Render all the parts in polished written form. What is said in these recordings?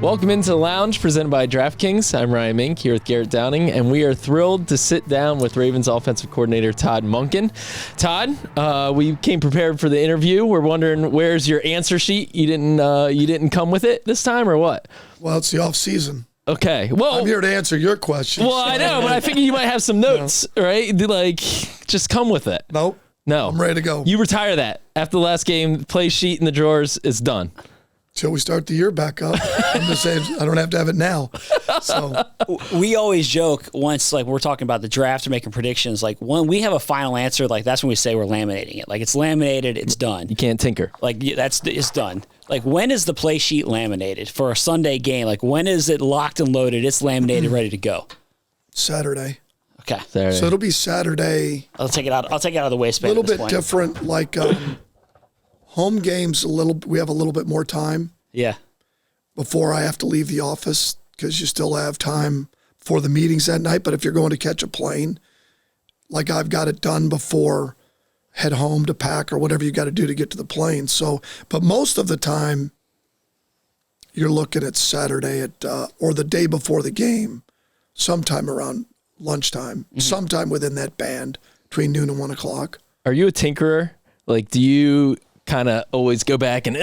Welcome into the Lounge, presented by DraftKings. I'm Ryan Mink here with Garrett Downing, and we are thrilled to sit down with Ravens offensive coordinator Todd Monken. Todd, we came prepared for the interview. We're wondering, where's your answer sheet? You didn't come with it this time, or what? Well, it's the off season. Okay. Well, I'm here to answer your questions. Well, I know, but I figure you might have some notes, right? Like, just come with it. Nope. No. I'm ready to go. You retire that. After the last game, play sheet in the drawers is done. Till we start the year back up. I'm just saying, I don't have to have it now. So we always joke once, like we're talking about the draft or making predictions, like when we have a final answer, like that's when we say we're laminating it. Like it's laminated, it's done. You can't tinker. Like it's done. Like when is the play sheet laminated for a Sunday game? Like when is it locked and loaded? It's laminated, ready to go. Saturday. Okay. Saturday. So it'll be Saturday. I'll take it out of the waistband. A little bit different, like home games. We have a little bit more time. Yeah. Before I have to leave the office, because you still have time for the meetings that night. But if you're going to catch a plane, like I've got it done before, head home to pack or whatever you got to do to get to the plane. So, but most of the time, you're looking at Saturday or the day before the game, sometime around lunchtime, sometime within that band between noon and 1 o'clock. Are you a tinkerer? Like, do you kind of always go back and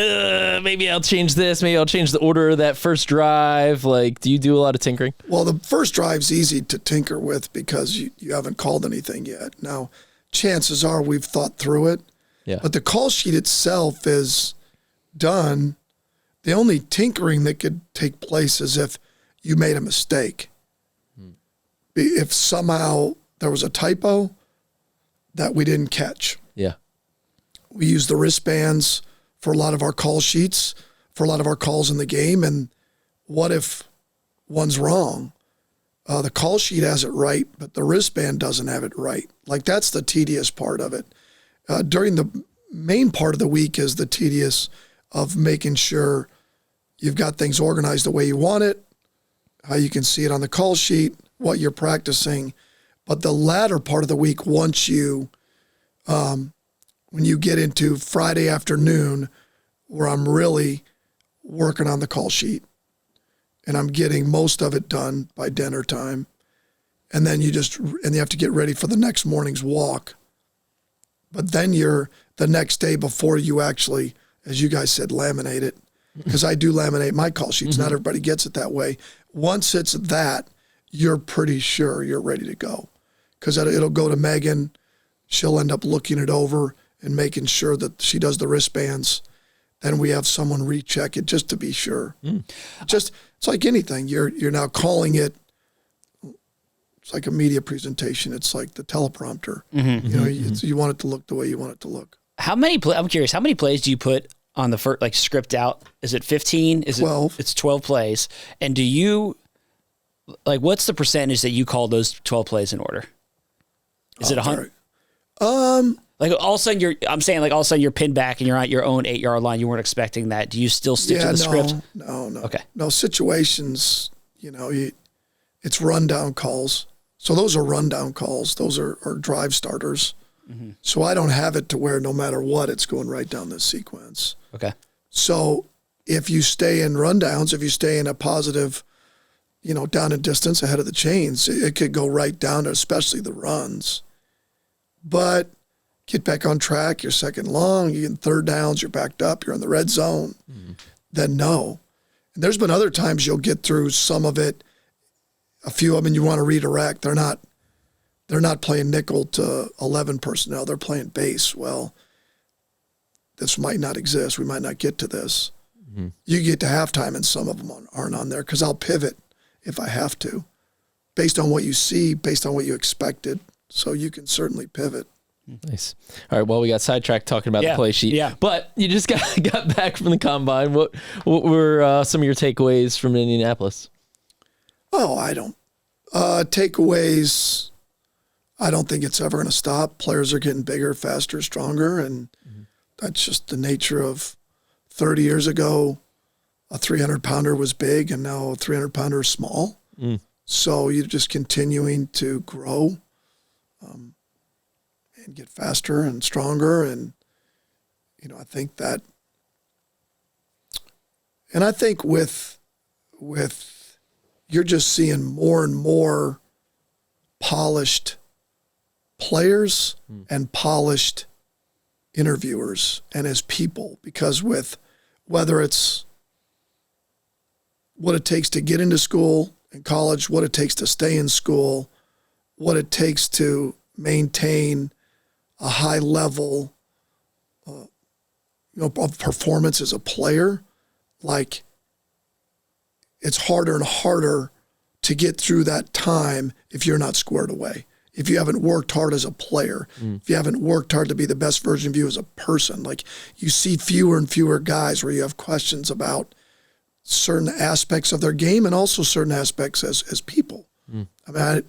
maybe I'll change this, maybe I'll change the order of that first drive? Like, do you do a lot of tinkering? Well, the first drive's easy to tinker with because you haven't called anything yet. Now, chances are we've thought through it, but the call sheet itself is done. The only tinkering that could take place is if you made a mistake. If somehow there was a typo that we didn't catch. Yeah. We use the wristbands for a lot of our call sheets, for a lot of our calls in the game. And what if one's wrong? The call sheet has it right, but the wristband doesn't have it right. Like, that's the tedious part of it. During the main part of the week is the tedious of making sure you've got things organized the way you want it, how you can see it on the call sheet, what you're practicing. But the latter part of the week, once you when you get into Friday afternoon, where I'm really working on the call sheet and I'm getting most of it done by dinner time. And then you have to get ready for the next morning's walk. But then the next day before you actually, as you guys said, laminate it, because I do laminate my call sheets. Not everybody gets it that way. Once it's that, you're pretty sure you're ready to go, because it'll go to Megan. She'll end up looking it over and making sure that she does the wristbands. Then we have someone recheck it just to be sure. It's like anything. You're now calling it. It's like a media presentation. It's like the teleprompter. You want it to look the way you want it to look. I'm curious. How many plays do you put on the first, like, script out? Is it 15? Is 12. It's 12 plays. And do you, like, what's the percentage that you call those 12 plays in order? Is it 100? Like all of a sudden all of a sudden you're pinned back and you're at your own 8-yard line. You weren't expecting that. Do you still stick to the script? No. Okay. No, situations, it's rundown calls. So those are rundown calls. Those are drive starters. So I don't have it to where no matter what, it's going right down this sequence. Okay. So if you stay in rundowns, if you stay in a positive, down in distance ahead of the chains, it could go right down to especially the runs. But get back on track, you're second long, you get third downs, you're backed up, you're in the red zone, then no. And there's been other times you'll get through some of it, a few of them, and you want to redirect. They're not playing nickel to 11 personnel, they're playing base. Well, this might not exist. We might not get to this. You get to halftime and some of them aren't on there because I'll pivot if I have to, based on what you see, based on what you expected. So you can certainly pivot. Nice. All right. Well, we got sidetracked talking about the play sheet. Yeah. But you just got back from the combine. What were some of your takeaways from Indianapolis? Oh, I don't. Takeaways, I don't think it's ever going to stop. Players are getting bigger, faster, stronger, and that's just the nature of 30 years ago. A 300-pounder was big, and now a 300-pounder is small. So you're just continuing to grow. And get faster and stronger. And, I think that, and I think with you're just seeing more and more polished players and polished interviewers and as people, because with whether it's what it takes to get into school and college, what it takes to stay in school, what it takes to maintain a high level of performance as a player, like it's harder and harder to get through that time if you're not squared away. If you haven't worked hard as a player, if you haven't worked hard to be the best version of you as a person, like you see fewer and fewer guys where you have questions about certain aspects of their game and also certain aspects as people. I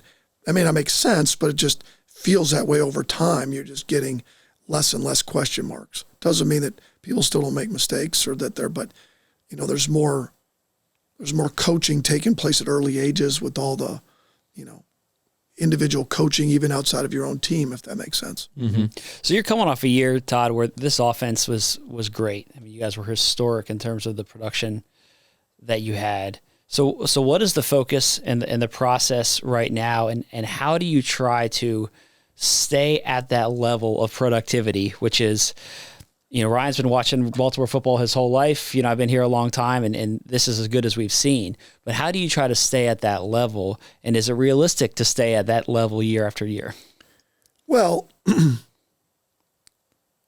mean, that makes sense, but it just feels that way over time. You're just getting less and less question marks. Doesn't mean that people still don't make mistakes or that but there's more coaching taking place at early ages with all the, individual coaching even outside of your own team, if that makes sense. So you're coming off a year, Todd, where this offense was great. I mean, you guys were historic in terms of the production that you had. So what is the focus and the process right now, and how do you try to stay at that level of productivity, which is, Ryan's been watching Baltimore football his whole life. I've been here a long time, and this is as good as we've seen. But how do you try to stay at that level, and is it realistic to stay at that level year after year? Well,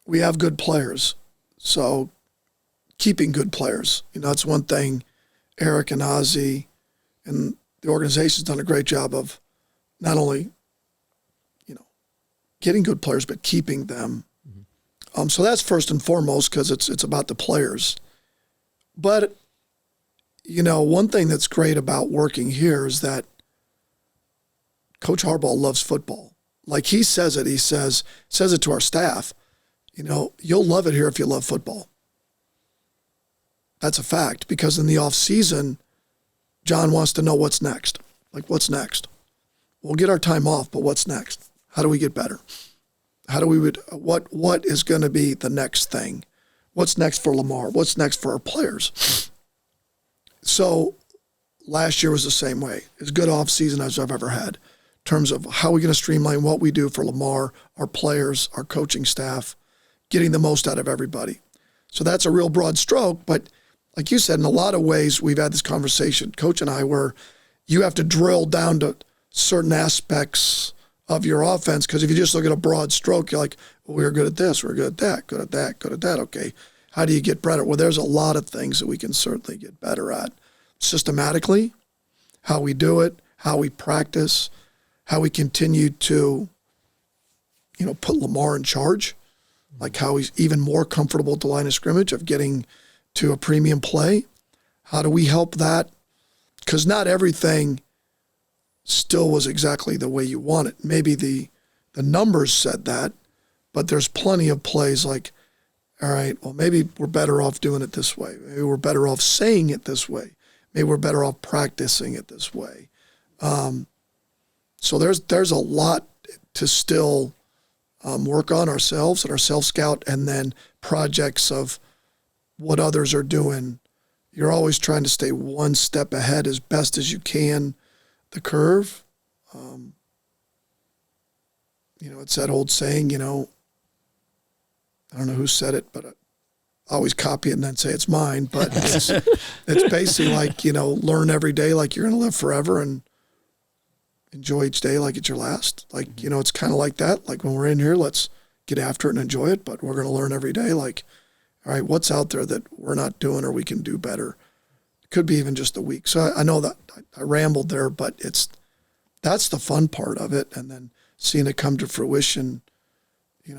we have good players, so keeping good players, it's one thing. Eric and Ozzie and the organization's done a great job of not only, getting good players, but keeping them. So that's first and foremost, because it's about the players. But, one thing that's great about working here is that Coach Harbaugh loves football. Like he says it, says it to our staff, you'll love it here if you love football. That's a fact, because in the off season, John wants to know what's next. Like, what's next? We'll get our time off, but what's next? How do we get better? What is going to be the next thing? What's next for Lamar? What's next for our players? So last year was the same way. As good off season as I've ever had in terms of how we're going to streamline what we do for Lamar, our players, our coaching staff, getting the most out of everybody. So that's a real broad stroke, but like you said, in a lot of ways, we've had this conversation, Coach and I, where you have to drill down to certain aspects of your offense, because if you just look at a broad stroke, you're like, well, we're good at this, we're good at that, good at that, good at that. Okay, how do you get better? Well, there's a lot of things that we can certainly get better at. Systematically, how we do it, how we practice, how we continue to, put Lamar in charge, like how he's even more comfortable at the line of scrimmage of getting to a premium play. How do we help that? Because not everything still was exactly the way you want it. Maybe the numbers said that, but there's plenty of plays like, all right, well, maybe we're better off doing it this way. Maybe we're better off saying it this way. Maybe we're better off practicing it this way. So there's a lot to still work on ourselves and our self-scout, and then projects of what others are doing. You're always trying to stay one step ahead as best as you can the curve. It's that old saying, I don't know who said it, but I always copy it and then say it's mine. But it's basically like, learn every day like you're going to live forever, and enjoy each day like it's your last. Like, it's kind of like that. Like when we're in here, let's get after it and enjoy it, but we're going to learn every day. Like, all right, what's out there that we're not doing or we can do better? It could be even just a week. So I know that I rambled there, but that's the fun part of it. And then seeing it come to fruition,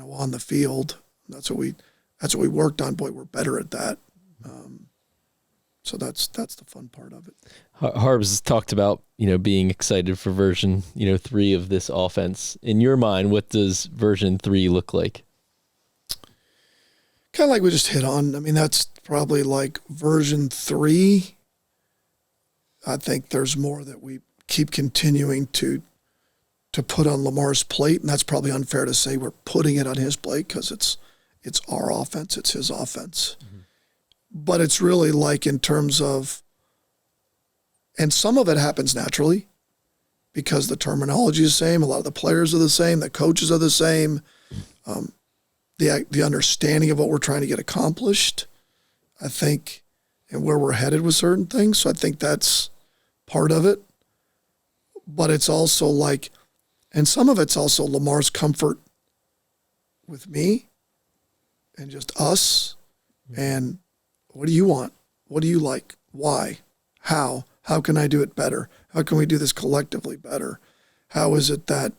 on the field. That's what we worked on. Boy, we're better at that. So that's the fun part of it. Harbs has talked about, being excited for version, 3 of this offense. In your mind, what does version 3 look like? Kind of like we just hit on. I mean, that's probably like version 3. I think there's more that we keep continuing to put on Lamar's plate, and that's probably unfair to say we're putting it on his plate, because it's our offense, it's his offense. Mm-hmm. But it's really like in terms of And some of it happens naturally because the terminology is the same. A lot of the players are the same. The coaches are the same. The understanding of what we're trying to get accomplished, I think, and where we're headed with certain things. So I think that's part of it. But it's also like, and some of it's also Lamar's comfort with me and just us. And what do you want? What do you like? Why? How? How can I do it better? How can we do this collectively better? How is it that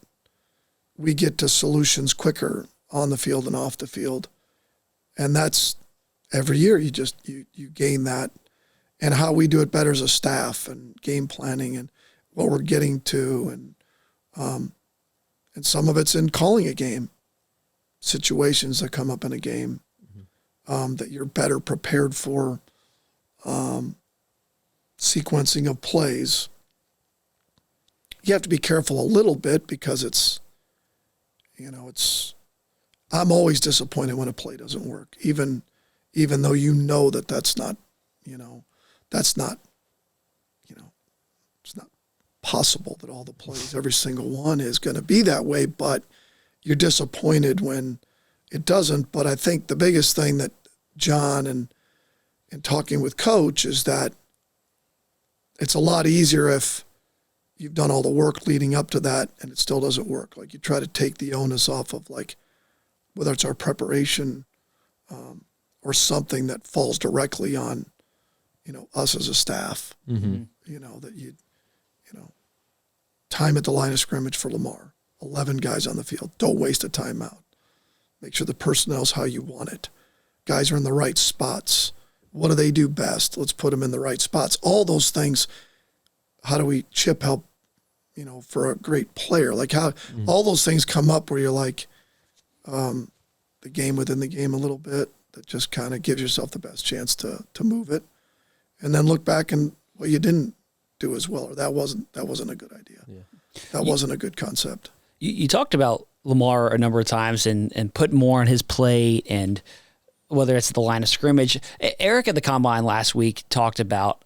we get to solutions quicker on the field and off the field? And that's every year you gain that, and how we do it better as a staff and game planning and what we're getting to. And some of it's in calling a game, situations that come up in a game that you're better prepared for, sequencing of plays. You have to be careful a little bit because I'm always disappointed when a play doesn't work, even though that's not, it's not possible that all the plays, every single one is going to be that way, but you're disappointed when it doesn't. But I think the biggest thing that John and talking with Coach is that it's a lot easier if you've done all the work leading up to that and it still doesn't work. Like, you try to take the onus off of, like, whether it's our preparation or something that falls directly on, us as a staff. Mm-hmm. That time at the line of scrimmage for Lamar, 11 guys on the field. Don't waste a timeout. Make sure the personnel's how you want it. Guys are in the right spots. What do they do best? Let's put them in the right spots. All those things. How do we chip help, for a great player? Like, how all those things come up where you're like, the game within the game a little bit, that just kind of gives yourself the best chance to move it. And then look back and what you didn't do as well, or that wasn't a good idea. Yeah. That wasn't a good concept. You talked about Lamar a number of times and put more on his play, and whether it's the line of scrimmage. Eric at the Combine last week talked about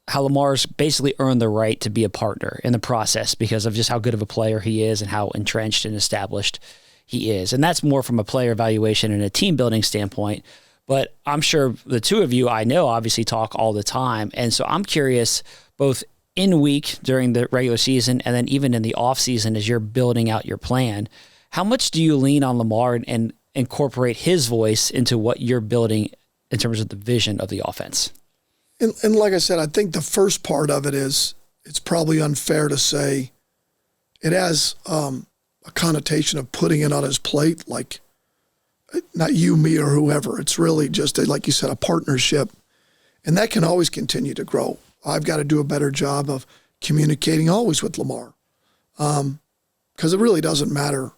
how Lamar's basically earned the right to be a partner in the process because of just how good of a player he is and how entrenched and established he is. And that's more from a player evaluation and a team building standpoint. But I'm sure the two of you, I know, obviously talk all the time. And so I'm curious, both in week during the regular season and then even in the off season as you're building out your plan, how much do you lean on Lamar and incorporate his voice into what you're building in terms of the vision of the offense? And like I said, I think the first part of it is, it's probably unfair to say it has a connotation of putting it on his plate, like not you, me, or whoever. It's really just, like you said, a partnership. And that can always continue to grow. I've got to do a better job of communicating always with Lamar. Because it really doesn't matter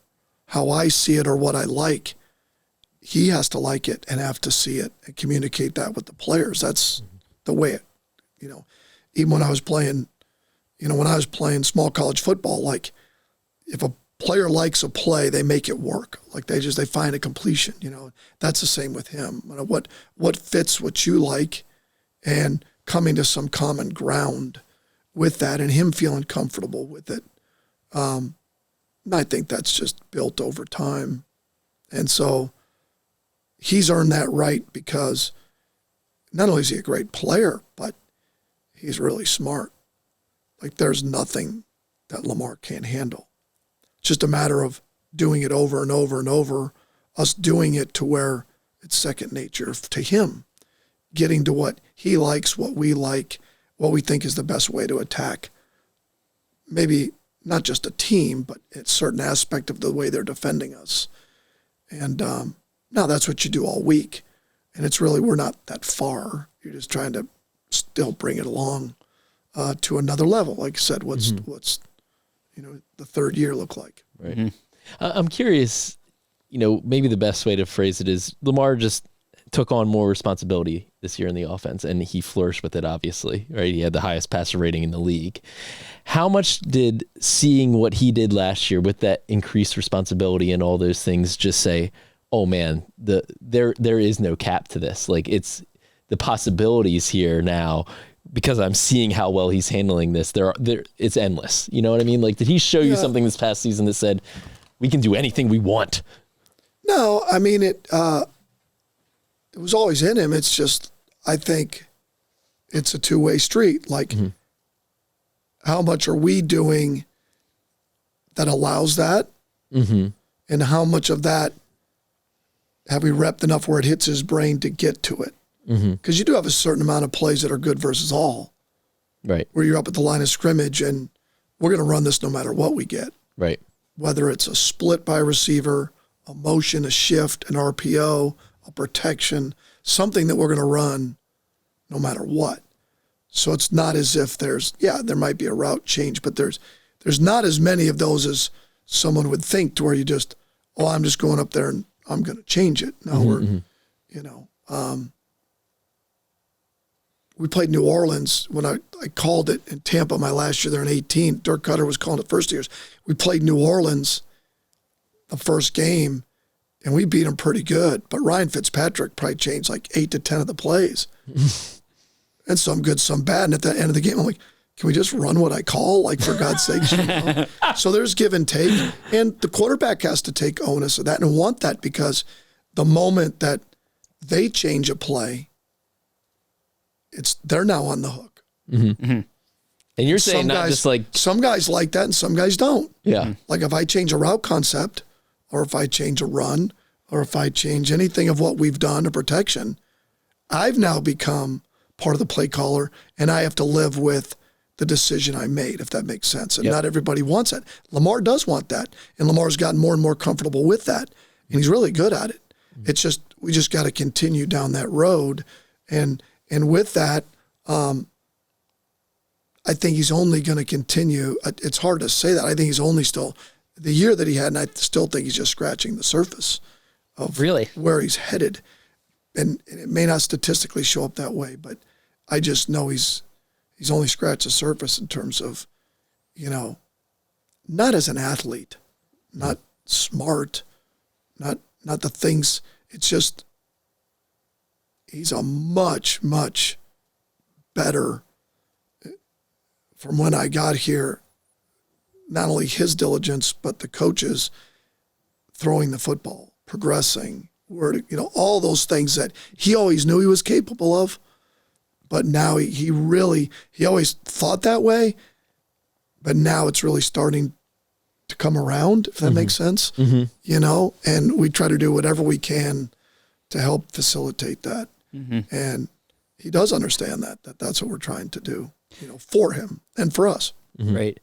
how I see it or what I like. He has to like it and have to see it and communicate that with the players. That's the way it, even when I was playing, small college football, like, if a player likes a play, they make it work. Like, they find a completion, That's the same with him. What fits what you like, and coming to some common ground with that and him feeling comfortable with it. And I think that's just built over time. And so he's earned that right because not only is he a great player, but he's really smart. Like, there's nothing that Lamar can't handle. It's just a matter of doing it over and over and over, us doing it to where it's second nature to him, getting to what he likes, what we like, what we think is the best way to attack. Maybe not just a team, but a certain aspect of the way they're defending us. And now that's what you do all week. And it's really, we're not that far. You're just trying to still bring it along to another level. Like I said, what's the third year look like? Right. Mm-hmm. I'm curious, maybe the best way to phrase it is Lamar just took on more responsibility this year in the offense, and he flourished with it, obviously, right? He had the highest passer rating in the league. How much did seeing what he did last year with that increased responsibility and all those things just say, oh man, there is no cap to this. Like, it's the possibilities here now because I'm seeing how well he's handling this. It's endless. You know what I mean? Like, did he show you something this past season that said we can do anything we want? No, I mean it was always in him. It's just I think it's a two-way street. Like, how much are we doing that allows that, and how much of that have we repped enough where it hits his brain to get to it? Because you do have a certain amount of plays that are good versus all. Right. Where you're up at the line of scrimmage and we're going to run this no matter what we get. Right. Whether it's a split by receiver, a motion, a shift, an RPO, a protection, something that we're going to run no matter what. So it's not as if there might be a route change, but there's not as many of those as someone would think, to where you just, I'm just going up there and I'm going to change it. No, we played New Orleans when I called it in Tampa my last year there in 2018. Dirk Cutter was calling it first years. We played New Orleans the first game, and we beat them pretty good. But Ryan Fitzpatrick probably changed like 8 to 10 of the plays. And some good, some bad. And at the end of the game, I'm like, can we just run what I call? Like, for God's sake. So there's give and take. And the quarterback has to take onus of that and want that, because the moment that they change a play, they're now on the hook. And you're saying some guys like that and some guys don't. Yeah. Like, if I change a route concept, or if I change a run, or if I change anything of what we've done to protection, I've now become part of the play caller, and I have to live with the decision I made, if that makes sense. And not everybody wants that. Lamar does want that, and Lamar's gotten more and more comfortable with that, and he's really good at it. It's just, we just got to continue down that road, and with that, I think he's only going to continue. It's hard to say that. I think he's only still, the year that he had, and I still think he's just scratching the surface of where he's headed. And it may not statistically show up that way, but I just know he's only scratched the surface in terms of, not as an athlete, not smart, not the things. It's just, he's a much, much better, from when I got here, not only his diligence, but the coaches throwing the football, progressing, all those things that he always knew he was capable of. But now he always thought that way, but now it's really starting to come around, if that makes sense, and we try to do whatever we can to help facilitate that. And he does understand that's what we're trying to do, for him and for us. Right.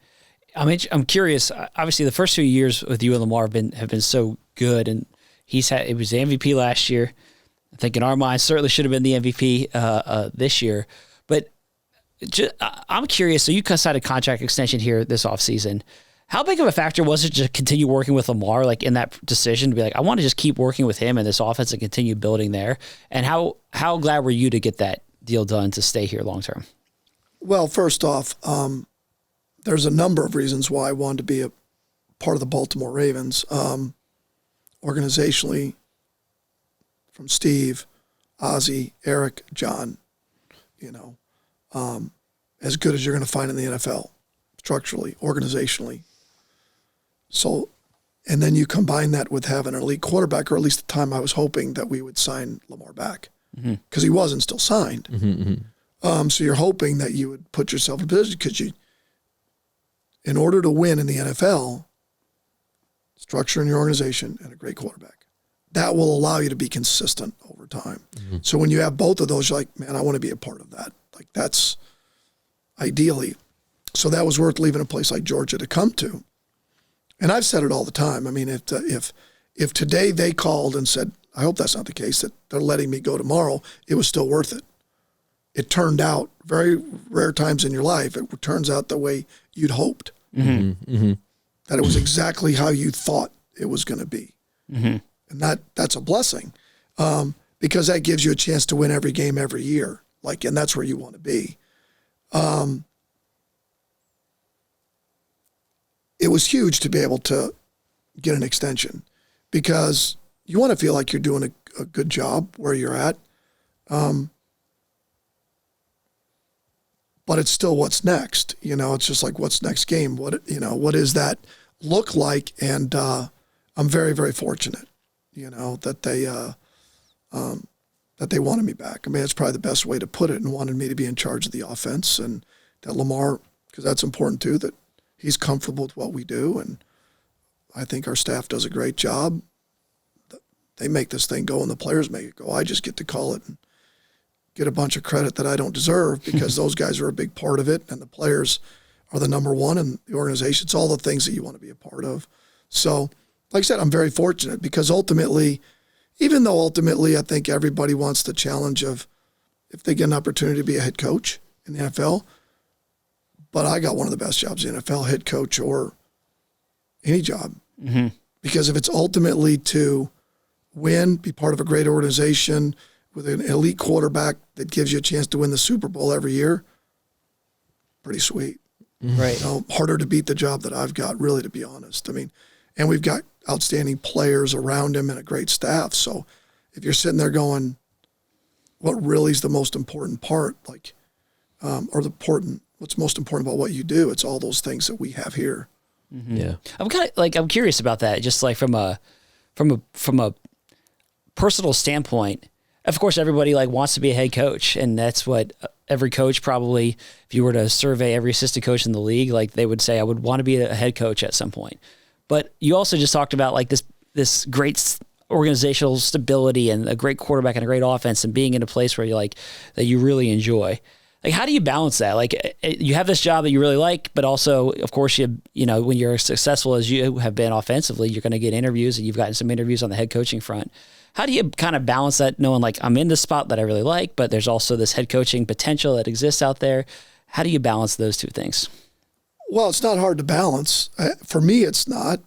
I'm curious. Obviously, the first few years with you and Lamar have been so good, and it was the MVP last year. I think in our minds, certainly should have been the MVP this year. But I'm curious. So you signed a contract extension here this offseason. How big of a factor was it to continue working with Lamar, like in that decision to be like, I want to just keep working with him in this offense and continue building there? And how glad were you to get that deal done to stay here long term? Well, first off, there's a number of reasons why I wanted to be a part of the Baltimore Ravens. Organizationally, from Steve, Ozzie, Eric, John, as good as you're going to find in the NFL, structurally, organizationally. So, and then you combine that with having an elite quarterback, or at least the time I was hoping that we would sign Lamar back, because he wasn't still signed. So you're hoping that you would put yourself in a position, because in order to win in the NFL, structure in your organization and a great quarterback, that will allow you to be consistent over time. So when you have both of those, you're like, man, I want to be a part of that. Like, that's ideally. So that was worth leaving a place like Georgia to come to. And I've said it all the time. I mean, if today they called and said, I hope that's not the case, that they're letting me go tomorrow, it was still worth it. It turned out, very rare times in your life, it turns out the way you'd hoped. That it was exactly how you thought it was going to be. And that's a blessing, because that gives you a chance to win every game every year. And that's where you want to be. It was huge to be able to get an extension, because you want to feel like you're doing a good job where you're at. but it's still what's next. It's just like, what's next game? What does that look like? And I'm very, very fortunate, that they wanted me back. I mean, it's probably the best way to put it, and wanted me to be in charge of the offense, and that Lamar, because that's important too, that he's comfortable with what we do. And I think our staff does a great job. They make this thing go and the players make it go. I just get to call it and get a bunch of credit that I don't deserve, because those guys are a big part of it, and the players are the number one in the organization. It's all the things that you want to be a part of. So, like I said, I'm very fortunate, because ultimately, even though ultimately I think everybody wants the challenge of if they get an opportunity to be a head coach in the NFL, but I got one of the best jobs in the NFL, head coach or any job. Mm-hmm. Because if it's ultimately to win, be part of a great organization with an elite quarterback that gives you a chance to win the Super Bowl every year, pretty sweet. Right. Harder to beat the job that I've got, really, to be honest. I mean, and we've got outstanding players around him and a great staff. So if you're sitting there going, what really is the most important part, what's most important about what you do? It's all those things that we have here. Mm-hmm. Yeah. I'm curious about that. Just like from a personal standpoint, of course, everybody wants to be a head coach, and that's what every coach probably, if you were to survey every assistant coach in the league, they would say, I would want to be a head coach at some point. But you also just talked about this great organizational stability and a great quarterback and a great offense, and being in a place where that you really enjoy. How do you balance that? You have this job that you really like, but also, of course, when you're as successful as you have been offensively, you're going to get interviews, and you've gotten some interviews on the head coaching front. How do you kind of balance that, knowing I'm in this spot that I really like, but there's also this head coaching potential that exists out there? How do you balance those two things? Well, it's not hard to balance. For me, it's not,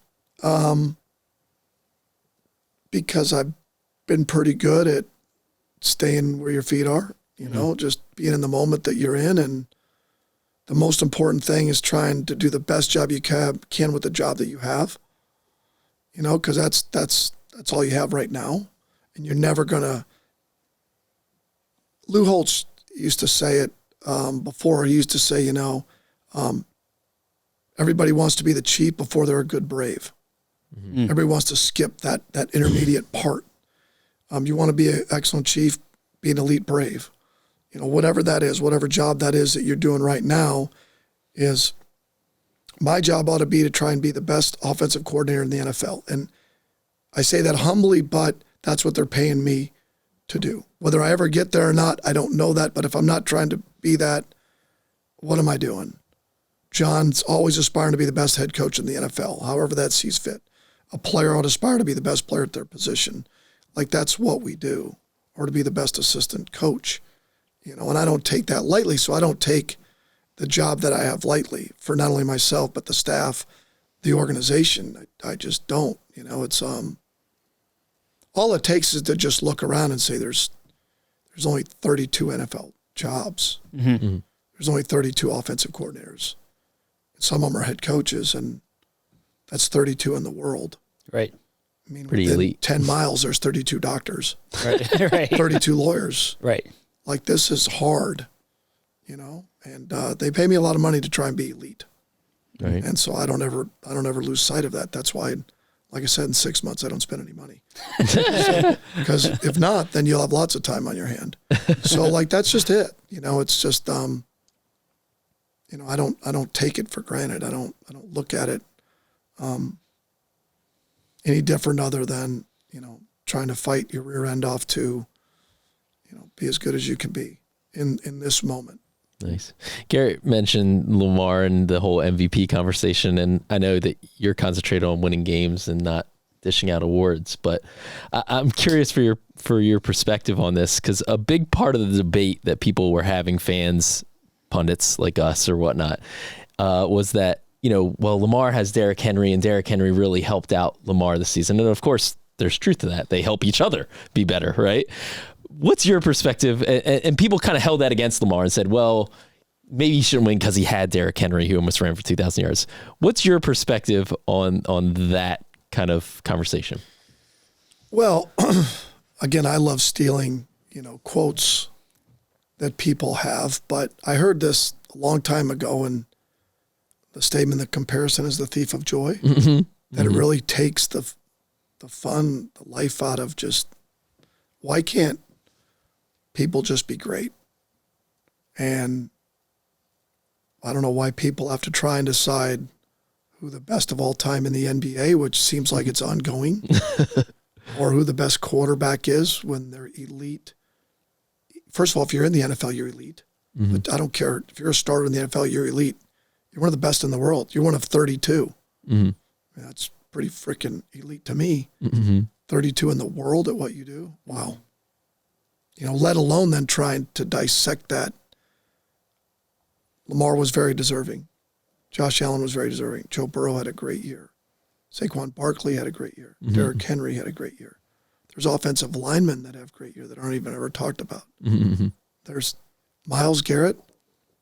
because I've been pretty good at staying where your feet are, just being in the moment that you're in. And the most important thing is trying to do the best job you can with the job that you have, because that's all you have right now. And you're never going to. Lou Holtz used to say it before. He used to say, everybody wants to be the chief before they're a good brave. Mm-hmm. Everybody wants to skip that intermediate part. You want to be an excellent chief, be an elite brave. Whatever that is, whatever job that is that you're doing right now, is my job ought to be to try and be the best offensive coordinator in the NFL. And I say that humbly, but that's what they're paying me to do. Whether I ever get there or not, I don't know that. But if I'm not trying to be that, what am I doing? John's always aspiring to be the best head coach in the NFL, however that sees fit. A player ought to aspire to be the best player at their position. That's what we do, or to be the best assistant coach. And I don't take that lightly, so I don't take the job that I have lightly for not only myself, but the staff, the organization. I just don't. It's all it takes is to just look around and say there's only 32 NFL jobs. Mm-hmm. There's only 32 offensive coordinators. Some of them are head coaches, and that's 32 in the world. Right. I mean, pretty within elite. 10 miles, there's 32 doctors. Right. Right. 32 lawyers. Right. This is hard, and they pay me a lot of money to try and be elite. Right. And so I don't ever lose sight of that. That's why, like I said, in 6 months, I don't spend any money. Because if not, then you'll have lots of time on your hand. So that's just it. It's just, I don't take it for granted. I don't look at it any different other than, trying to fight your rear end off to, be as good as you can be in this moment. Nice. Garrett mentioned Lamar and the whole MVP conversation, and I know that you're concentrated on winning games and not dishing out awards, but I'm curious for your perspective on this, because a big part of the debate that people were having, fans, pundits like us or whatnot, was that, Lamar has Derrick Henry, and Derrick Henry really helped out Lamar this season. And of course, there's truth to that. They help each other be better, right? What's your perspective? And people kind of held that against Lamar and said, well, maybe he shouldn't win because he had Derrick Henry, who almost ran for 2,000 yards. What's your perspective on that kind of conversation? Well, again, I love stealing, quotes that people have, but I heard this a long time ago, and the statement that comparison is the thief of joy, that it really takes the fun, the life out of just, why can't people just be great? And I don't know why people have to try and decide who the best of all time in the NBA, which seems like it's ongoing, or who the best quarterback is when they're elite. First of all, if you're in the NFL, you're elite. But I don't care. If you're a starter in the NFL, you're elite. You're one of the best in the world. You're one of 32. That's pretty freaking elite to me. 32 in the world at what you do. Wow. You know, let alone then trying to dissect that. Lamar was very deserving. Josh Allen was very deserving. Joe Burrow had a great year. Saquon Barkley had a great year. Derrick Henry had a great year. There's offensive linemen that have great year that aren't even ever talked about. There's Myles Garrett.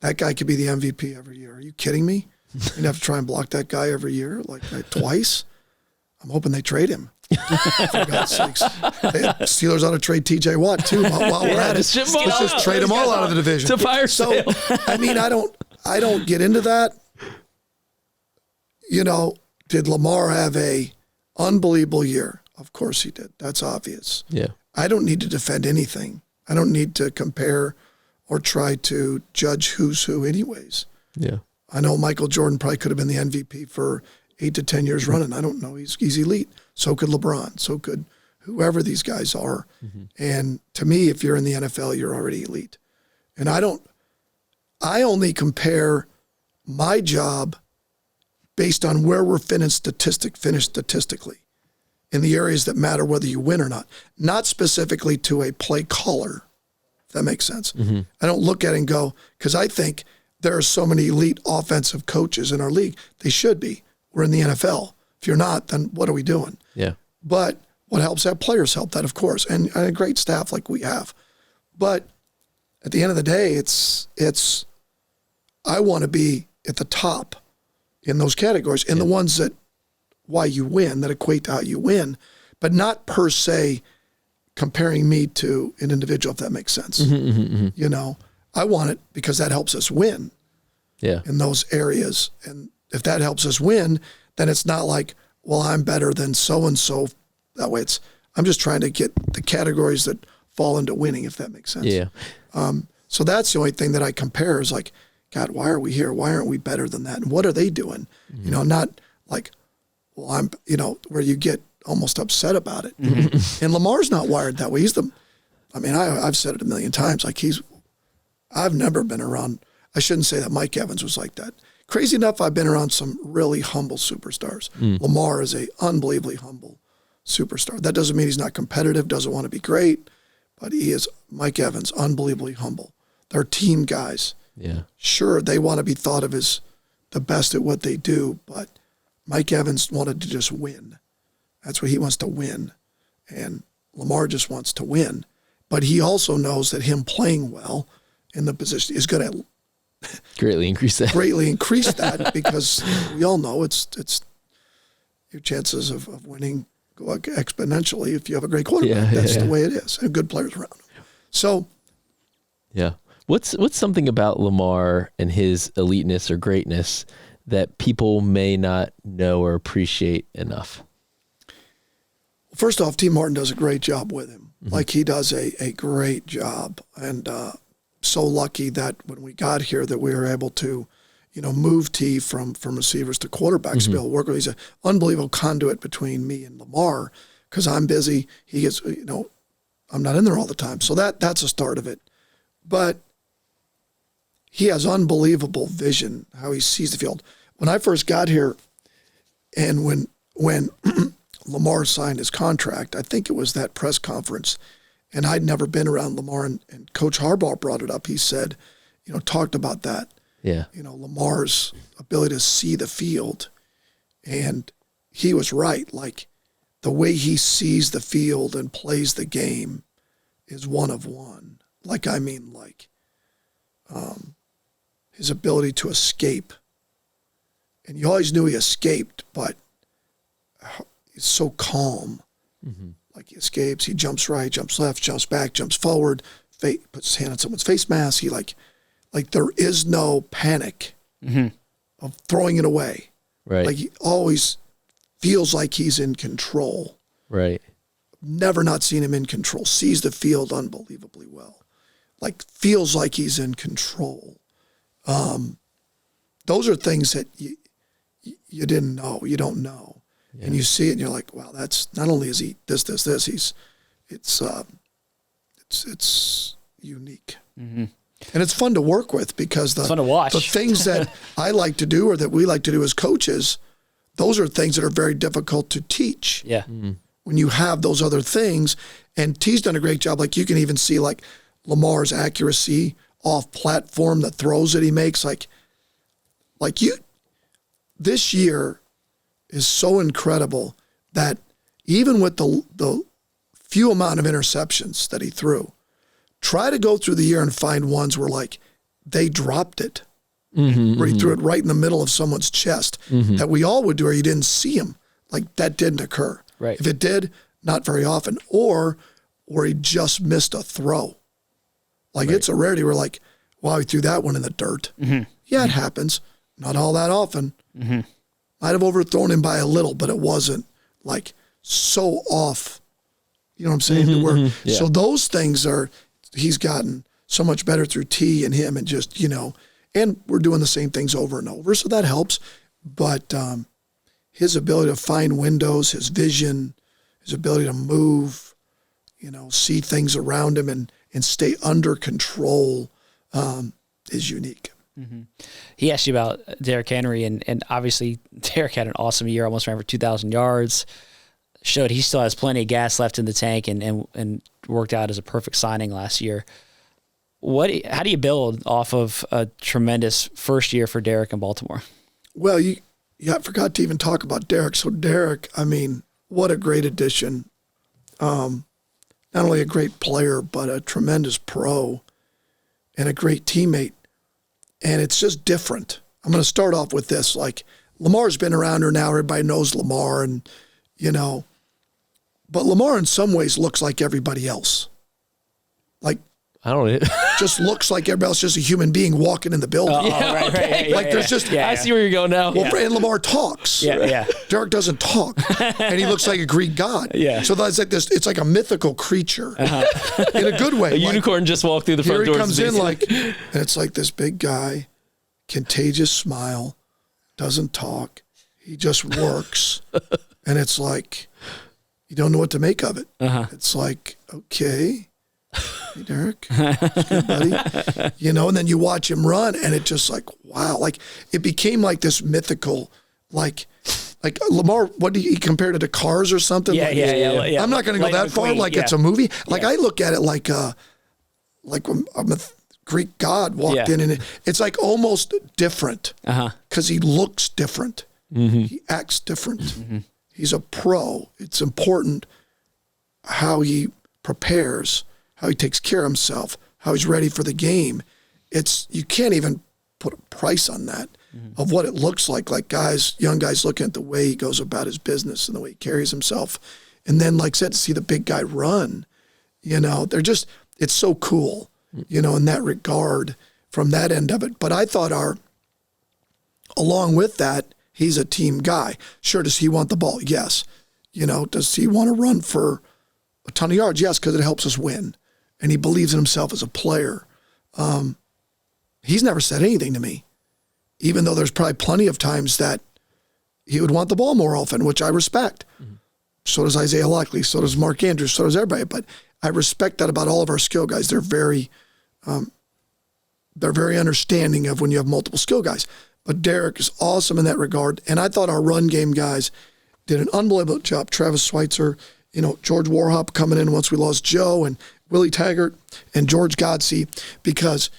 That guy could be the MVP every year. Are you kidding me? You'd have to try and block that guy every year, like twice. I'm hoping they trade him. For God's sakes. Steelers ought to trade TJ Watt too while we're at it. Let's just trade them all out of the division. It's a fire sale. I mean, I don't get into that. You know, did Lamar have a unbelievable year? Of course he did. That's obvious. Yeah. I don't need to defend anything. I don't need to compare or try to judge who's who anyways. Yeah. I know Michael Jordan probably could have been the MVP for 8 to 10 years running. I don't know. He's elite. So could LeBron. So could whoever these guys are. And to me, if you're in the NFL, you're already elite. And I only compare my job based on where we're finished statistically in the areas that matter whether you win or not specifically to a play caller, if that makes sense. I don't look at it and go, because I think there are so many elite offensive coaches in our league. They should be. We're in the NFL. If you're not, then what are we doing? Yeah. But what helps that? Players help that, of course, and a great staff like we have. But at the end of the day, it's I want to be at the top in those categories, in the ones that why you win, that equate to how you win, but not per se comparing me to an individual, if that makes sense. You know, I want it because that helps us win in those areas. And if that helps us win, then it's not like, well, I'm better than so-and-so. That way I'm just trying to get the categories that fall into winning, if that makes sense. Yeah. So that's the only thing that I compare is like, God, why are we here? Why aren't we better than that? And what are they doing? You know, not like, well, where you get almost upset about it. And Lamar's not wired that way. I've said it a million times. Like I've never been around, I shouldn't say that Mike Evans was like that. Crazy enough, I've been around some really humble superstars. Lamar is a unbelievably humble superstar. That doesn't mean he's not competitive, doesn't want to be great, but he is, Mike Evans, unbelievably humble. They're team guys. Yeah. Sure, they want to be thought of as the best at what they do, but Mike Evans wanted to just win. That's what he wants to win. And Lamar just wants to win. But he also knows that him playing well in the position is going to greatly increase that because we all know it's your chances of winning go exponentially if you have a great quarterback. That's the way it is. And good players around him. So yeah. What's something about Lamar and his eliteness or greatness that people may not know or appreciate enough? First off, T. Martin does a great job with him. Like he does a great job. And so lucky that when we got here that we were able to, move T from receivers to quarterbacks to be able to work with. He's an unbelievable conduit between me and Lamar because I'm busy. He gets, I'm not in there all the time. So that's a start of it. But he has unbelievable vision, how he sees the field. When I first got here and when Lamar signed his contract, I think it was that press conference, and I'd never been around Lamar, and Coach Harbaugh brought it up. He said, talked about that. Yeah. Lamar's ability to see the field. And he was right. Like the way he sees the field and plays the game is one of one. His ability to escape. And you always knew he escaped, but he's so calm. Like he escapes, he jumps right, jumps left, jumps back, jumps forward, puts his hand on someone's face mask. He Like there is no panic of throwing it away. Right. Like he always feels like he's in control. Right. Never not seen him in control. Sees the field unbelievably well. Like feels like he's in control. Those are things that you didn't know. You don't know. Yeah. And you see it and you're like, wow, that's not only is he this, it's unique. Mm-hmm. And it's fun to work with because it's fun to watch. The things that I like to do or that we like to do as coaches, those are things that are very difficult to teach. Yeah. Mm-hmm. When you have those other things, and T's done a great job. Like you can even see like Lamar's accuracy off platform, the throws that he makes. Like you, this year is so incredible that even with the few amount of interceptions that he threw, try to go through the year and find ones where like they dropped it, where he threw it right in the middle of someone's chest that we all would do, or you didn't see him. Like that didn't occur. Right. If it did, not very often, or he just missed a throw. Like it's a rarity. We're like, wow, he threw that one in the dirt. Mm-hmm. Yeah, it happens. Not all that often. Mm-hmm. Might have overthrown him by a little, but it wasn't like so off. You know what I'm saying? Yeah. So those things he's gotten so much better through T and him and just, and we're doing the same things over and over. So that helps. But his ability to find windows, his vision, his ability to move, see things around him and stay under control is unique. Mm-hmm. He asked you about Derrick Henry, and obviously Derrick had an awesome year, almost ran for 2,000 yards. Showed he still has plenty of gas left in the tank, and worked out as a perfect signing last year. How do you build off of a tremendous first year for Derrick in Baltimore? Well, I forgot to even talk about Derrick. So Derrick, I mean, what a great addition. Not only a great player, but a tremendous pro and a great teammate. And it's just different. I'm going to start off with this. Like, Lamar's been around her now. Everybody knows Lamar and, but Lamar in some ways looks like everybody else. Like, I don't know. Just looks like everybody else, just a human being walking in the building. There's just... I see where you're going now. Well, and Lamar talks. Yeah. Derrick doesn't talk. And he looks like a Greek god. Yeah. So that's like this, it's like a mythical creature. In a good way. A unicorn just walked through the front door. Here he comes in and it's like this big guy, contagious smile, doesn't talk. He just works. And it's like, you don't know what to make of it. It's like, okay. Hey, Derrick, it's good, buddy. And then you watch him run, and it just like, wow. Like, it became like this mythical, like Lamar, what he compared it to Cars or something? Yeah. I'm not going to go that far, it's a movie. Like, I look at it like I'm a Greek god walked in, and it's like almost different because he looks different. Mm-hmm. He acts different. Mm-hmm. He's a pro. It's important how he prepares, how he takes care of himself, how he's ready for the game. You can't even put a price on that of what it looks like young guys looking at the way he goes about his business and the way he carries himself. And then, like I said, to see the big guy run, it's so cool, in that regard from that end of it. But I thought along with that, he's a team guy. Sure, does he want the ball? Yes. Does he want to run for a ton of yards? Yes, because it helps us win. And he believes in himself as a player. He's never said anything to me, even though there's probably plenty of times that he would want the ball more often, which I respect. Mm-hmm. So does Isaiah Lockley. So does Mark Andrews. So does everybody. But I respect that about all of our skill guys. They're very understanding of when you have multiple skill guys. But Derrick is awesome in that regard. And I thought our run game guys did an unbelievable job. Travis Schweitzer, George Warhop coming in once we lost Joe, and Willie Taggart and George Godsey, because,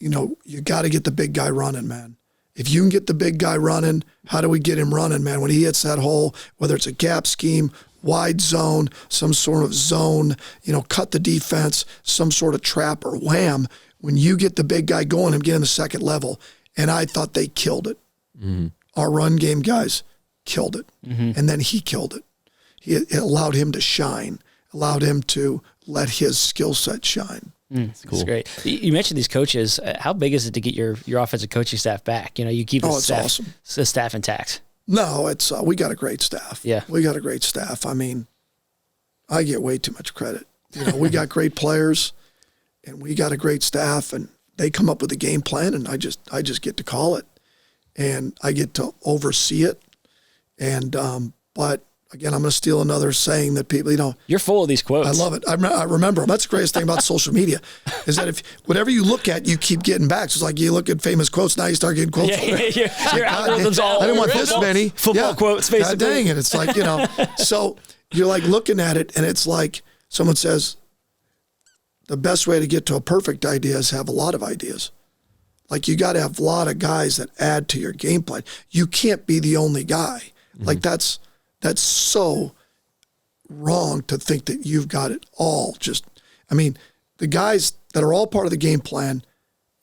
you got to get the big guy running, man. If you can get the big guy running, how do we get him running, man? When he hits that hole, whether it's a gap scheme, wide zone, some sort of zone, cut the defense, some sort of trap or wham, when you get the big guy going and get in the second level, and I thought they killed it. Mm-hmm. Our run game guys killed it. Mm-hmm. And then he killed it. It allowed him to shine, allowed him to let his skill set shine. It's cool. That's great. You mentioned these coaches. How big is it to get your offensive coaching staff back? You keep it's awesome. The staff intact. No, it's we got a great staff. Yeah. We got a great staff. I mean, I get way too much credit. We got great players, and we got a great staff, and they come up with a game plan, and I just get to call it, and I get to oversee it. And but again, I'm going to steal another saying that people, You're full of these quotes. I love it. I remember them. That's the greatest thing about social media is that if whatever you look at, you keep getting back. So it's like you look at famous quotes, now you start getting quotes. Your algorithm's all I didn't want this many. Football quotes, basically. God dang it. It's like, so you're like looking at it and it's like someone says the best way to get to a perfect idea is have a lot of ideas. Like you got to have a lot of guys that add to your game plan. You can't be the only guy. Mm-hmm. Like that's so wrong to think that you've got it all. The guys that are all part of the game plan,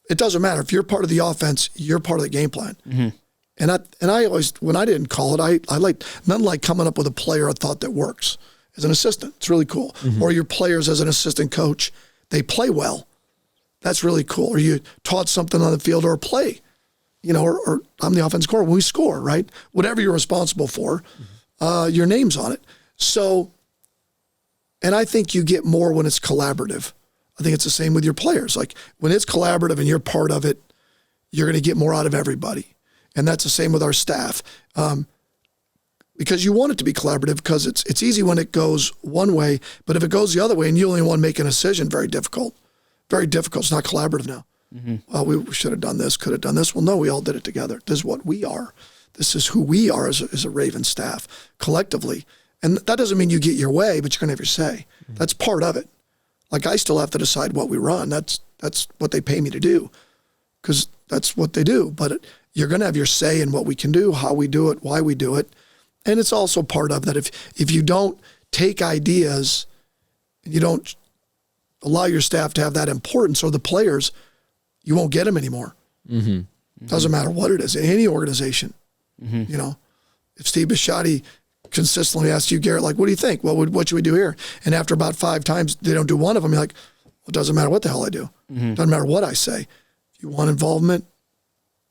it doesn't matter. If you're part of the offense, you're part of the game plan. Mm-hmm. And I always, when I didn't call it, I like, nothing like coming up with a player I thought that works as an assistant. It's really cool. Mm-hmm. Or your players as an assistant coach, they play well. That's really cool. Or you taught something on the field or a play, or I'm the offensive coordinator, we score, right? Whatever you're responsible for, your name's on it. So, and I think you get more when it's collaborative. I think it's the same with your players. Like when it's collaborative and you're part of it, you're going to get more out of everybody. And that's the same with our staff. Because you want it to be collaborative because it's easy when it goes one way, but if it goes the other way and you only want to make a decision, very difficult. Very difficult. It's not collaborative now. Mm-hmm. Well, we should have done this, could have done this. Well, no, we all did it together. This is what we are. This is who we are as a Ravens staff collectively. And that doesn't mean you get your way, but you're going to have your say. Mm-hmm. That's part of it. Like I still have to decide what we run. That's what they pay me to do because that's what they do. But you're going to have your say in what we can do, how we do it, why we do it. And it's also part of that if you don't take ideas and you don't allow your staff to have that importance or the players, you won't get them anymore. Mm-hmm. Mm-hmm. Doesn't matter what it is in any organization. Mm-hmm. If Steve Bisciotti consistently asks you, Garrett, like, what do you think? What should we do here? And after about 5 times, they don't do one of them. You're like, well, it doesn't matter what the hell I do. Mm-hmm. Doesn't matter what I say. If you want involvement,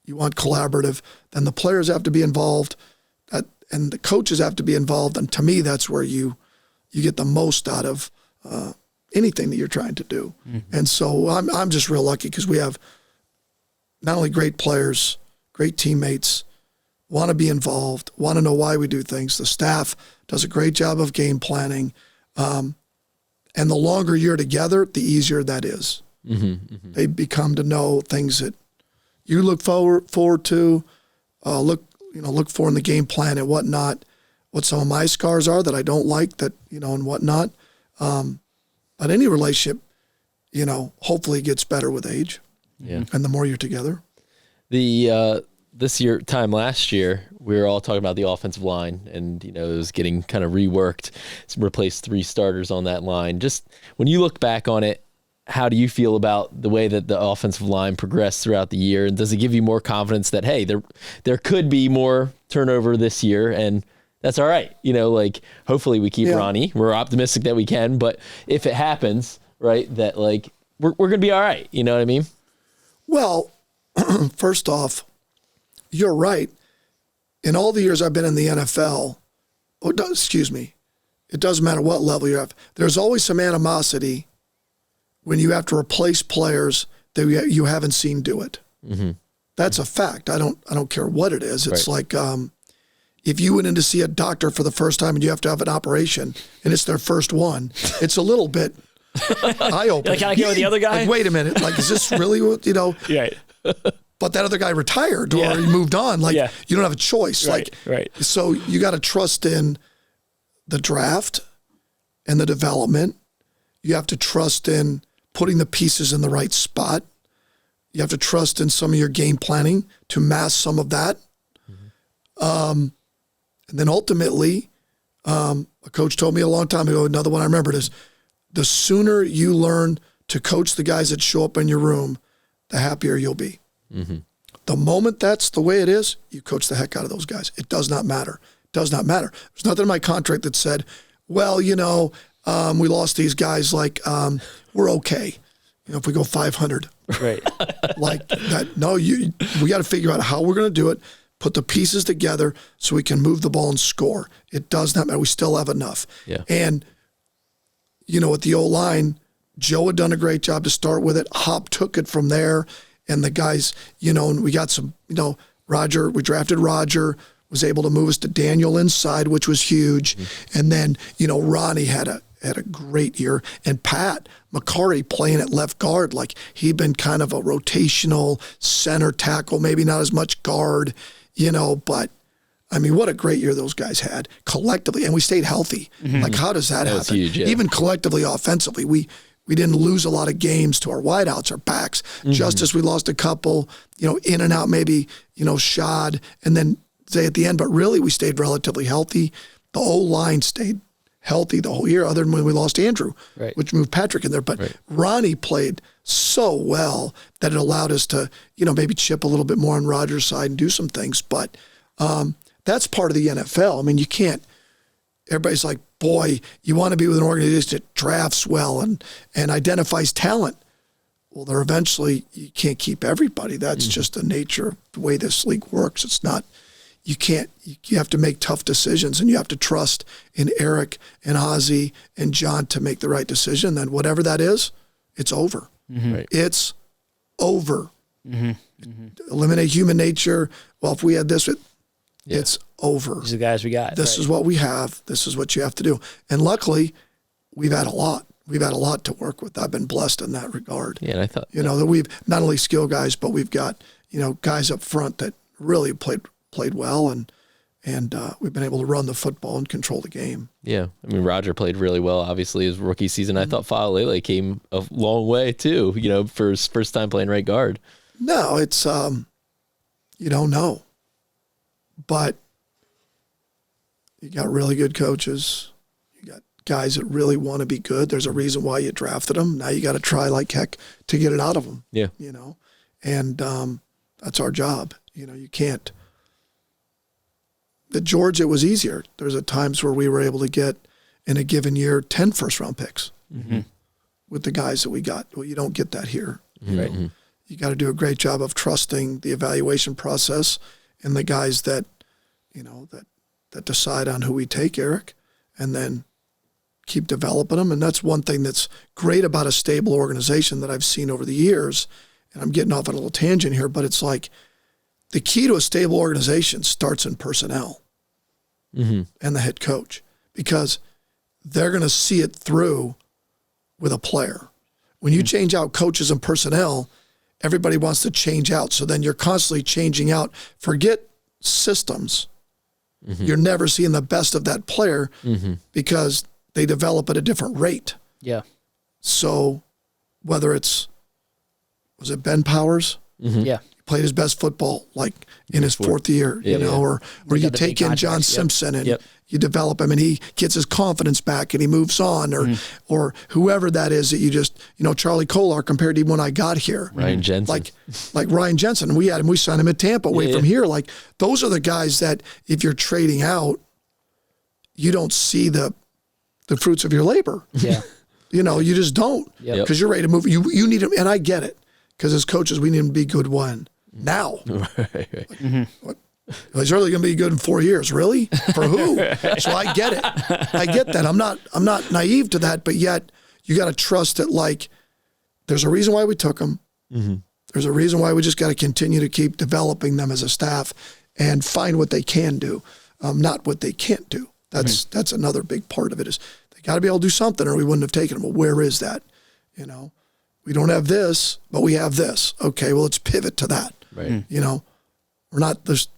you want collaborative, then the players have to be involved and the coaches have to be involved. And to me, that's where you get the most out of anything that you're trying to do. Mm-hmm. And so I'm just real lucky because we have not only great players, great teammates, want to be involved, want to know why we do things. The staff does a great job of game planning. And the longer you're together, the easier that is. Mm-hmm, mm-hmm. They become to know things that you look forward to, look for in the game plan and whatnot, what some of my scars are that I don't like and whatnot. But any relationship, hopefully gets better with age. Yeah. And the more you're together. This time last year, we were all talking about the offensive line and, it was getting kind of reworked, replaced 3 starters on that line. Just when you look back on it, how do you feel about the way that the offensive line progressed throughout the year? And does it give you more confidence that, hey, there could be more turnover this year and that's all right? Hopefully we keep Ronnie. We're optimistic that we can, but if it happens, right, that we're going to be all right. You know what I mean? Well, first off, you're right. In all the years I've been in the NFL, it doesn't matter what level you're at. There's always some animosity when you have to replace players that you haven't seen do it. Mm-hmm. That's a fact. I don't care what it is. It's right. Like if you went in to see a doctor for the first time and you have to have an operation and it's their first one, it's a little bit eye-opening. Can I go with the other guy? Like, wait a minute. Like, is this really what, Right. But that other guy retired or he moved on. Like, you don't have a choice. Right. So you got to trust in the draft and the development. You have to trust in putting the pieces in the right spot. You have to trust in some of your game planning to mask some of that. Mm-hmm. And then ultimately, a coach told me a long time ago, another one I remembered is, the sooner you learn to coach the guys that show up in your room, the happier you'll be. Mm-hmm. The moment that's the way it is, you coach the heck out of those guys. It does not matter. It does not matter. There's nothing in my contract that said, well, we lost these guys, we're okay. if we go 500, Right. like that. No, we got to figure out how we're going to do it. Put the pieces together so we can move the ball and score. It does not matter. We still have enough. Yeah. And with the O-line, Joe had done a great job to start with it. Hop took it from there, and the guys, and we got some, Roger. We drafted Roger. Was able to move us to Daniel inside, which was huge. Mm-hmm. And then, Ronnie had a great year. And Pat McCarry playing at left guard, like he'd been kind of a rotational center tackle, maybe not as much guard, but I mean, what a great year those guys had collectively. And we stayed healthy. Mm-hmm. Like, how does that happen? Was huge, yeah. Even collectively, offensively, we didn't lose a lot of games to our wideouts, our backs, just as we lost a couple, in and out, maybe, shod, and then say at the end, but really we stayed relatively healthy. The O-line stayed healthy the whole year, other than when we lost Andrew, right, which moved Patrick in there. But right, Ronnie played so well that it allowed us to, maybe chip a little bit more on Rodgers' side and do some things. But that's part of the NFL. I mean, you can't, everybody's like, boy, you want to be with an organization that drafts well and identifies talent. Well, they're eventually, you can't keep everybody. That's just the nature of the way this league works. It's not, you have to make tough decisions, and you have to trust in Eric and Ozzie and John to make the right decision. Then whatever that is, it's over. Mm-hmm. Right. It's over. Mm-hmm. Eliminate human nature. Well, if we had this, it's over. These are the guys we got. This is what we have. This is what you have to do. And luckily, we've had a lot. We've had a lot to work with. I've been blessed in that regard. Yeah, and I thought that we've not only skill guys, but we've got guys up front that really played well, and we've been able to run the football and control the game. Yeah, I mean, Roger played really well, obviously, his rookie season. I thought Faalele came a long way, too, for his first time playing right guard. No, it's, you don't know. But you got really good coaches. You got guys that really want to be good. There's a reason why you drafted them. Now you got to try like heck to get it out of them. Yeah. And that's our job. You can't. At Georgia, it was easier. There's at times where we were able to get, in a given year, 10 first-round picks with the guys that we got. Well, you don't get that here. Right. You got to do a great job of trusting the evaluation process and the guys that, that decide on who we take, Eric, and then keep developing them. And that's one thing that's great about a stable organization that I've seen over the years. And I'm getting off on a little tangent here, but it's like, the key to a stable organization starts in personnel and the head coach, because they're going to see it through with a player. When you change out coaches and personnel, everybody wants to change out. So then you're constantly changing out. Forget systems. You're never seeing the best of that player because they develop at a different rate. Yeah. So whether was it Ben Powers? Yeah. Played his best football like in his fourth year, or you take in John Simpson and you develop him and he gets his confidence back and he moves on, or whoever that is that you just, Charlie Kolar compared to him when I got here. Ryan Jensen. Like Ryan Jensen. We had him, we signed him at Tampa away from here. Like those are the guys that if you're trading out, you don't see the fruits of your labor. Yeah. You just don't because you're ready to move. You need him. And I get it because as coaches, we need him to be good now. Right. He's really going to be good in 4 years. Really? For who? So I get it. I get that. I'm not naive to that, but yet you got to trust that, like, there's a reason why we took them. There's a reason why we just got to continue to keep developing them as a staff and find what they can do, not what they can't do. That's another big part of it is they got to be able to do something or we wouldn't have taken them. Well, where is that? We don't have this, but we have this. Okay, well, let's pivot to that. Right. We're not this,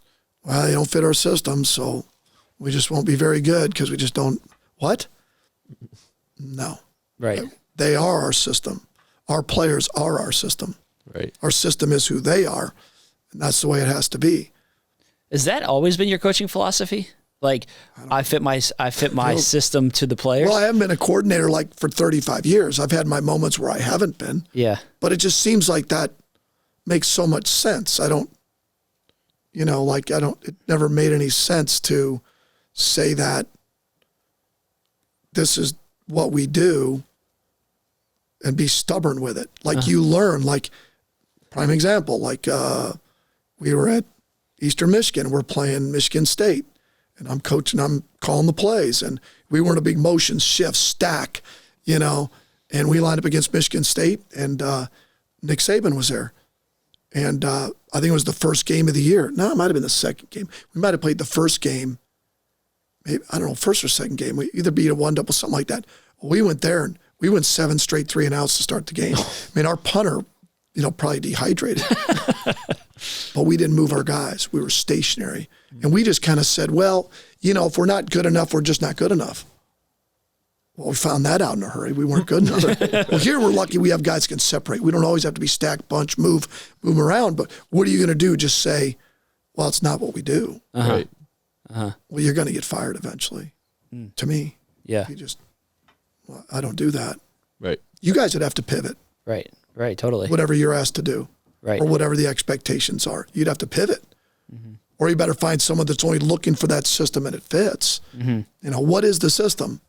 they don't fit our system, so we just won't be very good because we just don't. What? No. Right. They are our system. Our players are our system. Right. Our system is who they are, and that's the way it has to be. Has that always been your coaching philosophy? Like, I fit my system to the players? Well, I haven't been a coordinator for 35 years. I've had my moments where I haven't been. Yeah. But it just seems like that makes so much sense. It never made any sense to say that this is what we do and be stubborn with it. Like you learn, like prime example, like we were at Eastern Michigan, we're playing Michigan State, and I'm coaching, I'm calling the plays, and we weren't a big motion, shift, stack, and we lined up against Michigan State, and Nick Saban was there. And I think it was the first game of the year. No, it might have been the second game. We might have played the first game, maybe, I don't know, first or second game. We either beat a 1-double, something like that. Well, we went there, and we went 7 straight 3-and-outs to start the game. I mean, our punter, probably dehydrated. But we didn't move our guys. We were stationary. And we just kind of said, well, if we're not good enough, we're just not good enough. Well, we found that out in a hurry. We weren't good enough. Well, here we're lucky we have guys that can separate. We don't always have to be stacked, bunch, move around. But what are you going to do? Just say, well, it's not what we do. Right. Well, you're going to get fired eventually, to me. Yeah. You just, well, I don't do that. Right. You guys would have to pivot. Right, totally. Whatever you're asked to do. Right. Or whatever the expectations are. You'd have to pivot. Mm-hmm. Or you better find someone that's only looking for that system and it fits. Mm-hmm. What is the system?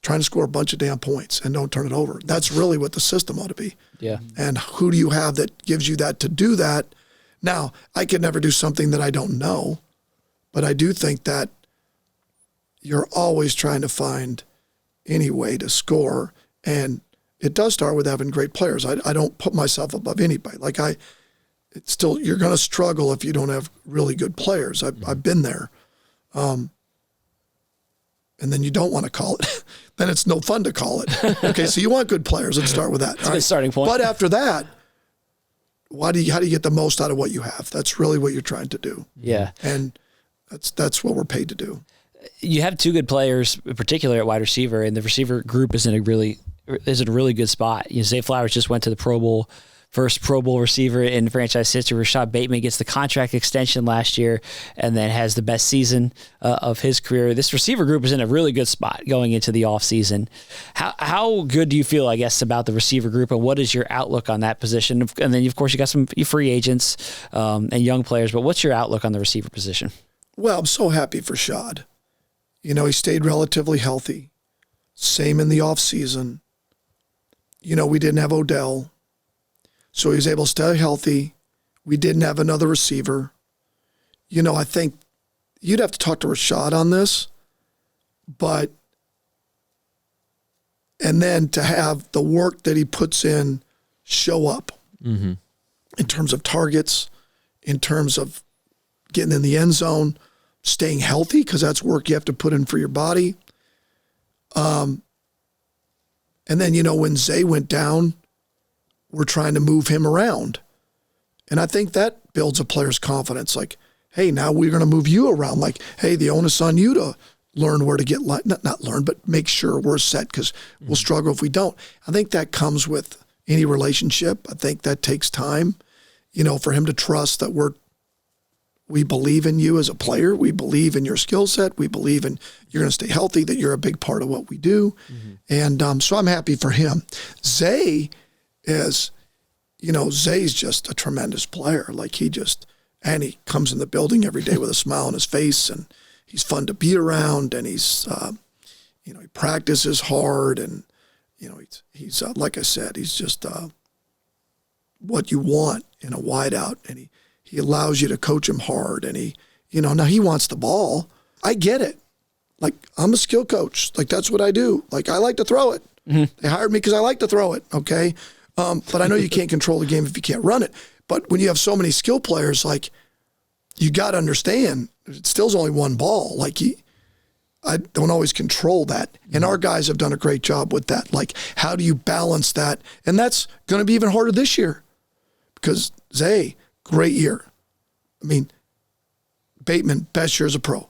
Trying to score a bunch of damn points and don't turn it over. That's really what the system ought to be. Yeah. And who do you have that gives you that to do that? Now, I could never do something that I don't know, but I do think that you're always trying to find any way to score, and it does start with having great players. I don't put myself above anybody. You're going to struggle if you don't have really good players. I've been there. And then you don't want to call it. Then it's no fun to call it. Okay, so you want good players. Let's start with that. That's a good starting point. But after that, how do you get the most out of what you have? That's really what you're trying to do. Yeah. And that's what we're paid to do. You have 2 good players, in particular at wide receiver, and the receiver group is in a really good spot. Zay Flowers just went to the Pro Bowl, first Pro Bowl receiver in franchise history. Rashad Bateman gets the contract extension last year and then has the best season of his career. This receiver group is in a really good spot going into the offseason. How good do you feel, I guess, about the receiver group, and what is your outlook on that position? And then, of course, you got some free agents and young players, but what's your outlook on the receiver position? Well, I'm so happy for Shad. He stayed relatively healthy. Same in the offseason. We didn't have Odell, so he was able to stay healthy. We didn't have another receiver. I think you'd have to talk to Rashad on this, and then to have the work that he puts in show up in terms of targets, in terms of getting in the end zone, staying healthy, because that's work you have to put in for your body. And then, when Zay went down, we're trying to move him around. And I think that builds a player's confidence. Like, hey, now we're going to move you around. Like, hey, the onus on you to learn where to get, not learn, but make sure we're set, because we'll struggle if we don't. I think that comes with any relationship. I think that takes time, for him to trust that we believe in you as a player. We believe in your skill set. We believe in you're going to stay healthy, that you're a big part of what we do. And so I'm happy for him. Zay is, Zay's just a tremendous player. Like he comes in the building every day with a smile on his face, and he's fun to be around, and he's, he practices hard, and, he's like I said, he's just what you want in a wideout, and he allows you to coach him hard, and now he wants the ball. I get it. Like, I'm a skill coach. Like, that's what I do. Like, I like to throw it. They hired me because I like to throw it, okay? But I know you can't control the game if you can't run it. But when you have so many skill players, like, you got to understand, it still's only one ball. Like, I don't always control that. And our guys have done a great job with that. Like, how do you balance that? And that's going to be even harder this year, because Zay, great year. I mean, Bateman, best year as a pro.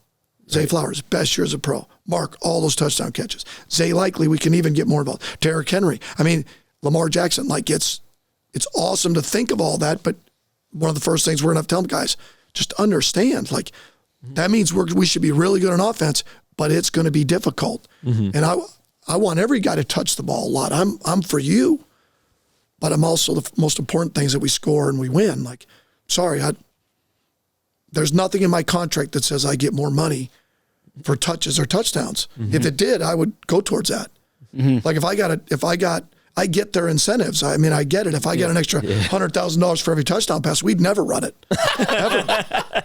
Zay Flowers, best year as a pro. Mark, all those touchdown catches. Zay likely, we can even get more involved. Derrick Henry. I mean, Lamar Jackson, like it's awesome to think of all that, but one of the first things we're going to have to tell them, guys, just understand, like, that means we should be really good on offense, but it's going to be difficult. And I want every guy to touch the ball a lot. I'm for you, but I'm also the most important things that we score and we win. Like, sorry, there's nothing in my contract that says I get more money for touches or touchdowns. If it did, I would go towards that. Like if I got I get their incentives. I mean, I get it. If I get an extra $100,000 for every touchdown pass, we'd never run it. Ever.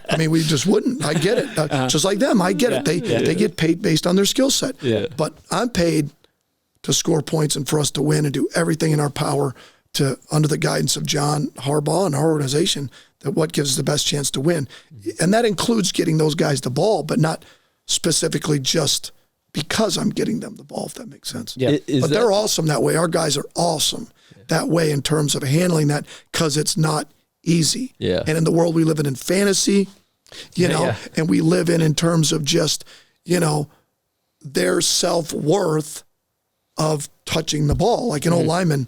I mean, we just wouldn't. I get it. Just like them, I get it. They get paid based on their skill set. Yeah. But I'm paid to score points and for us to win and do everything in our power to, under the guidance of John Harbaugh and our organization, that what gives us the best chance to win. And that includes getting those guys the ball, but not specifically just because I'm getting them the ball, if that makes sense. Yeah. But they're awesome that way. Our guys are awesome that way in terms of handling that, because it's not easy. Yeah. And in the world we live in fantasy, and we live in terms of just, their self-worth of touching the ball. Like an old lineman,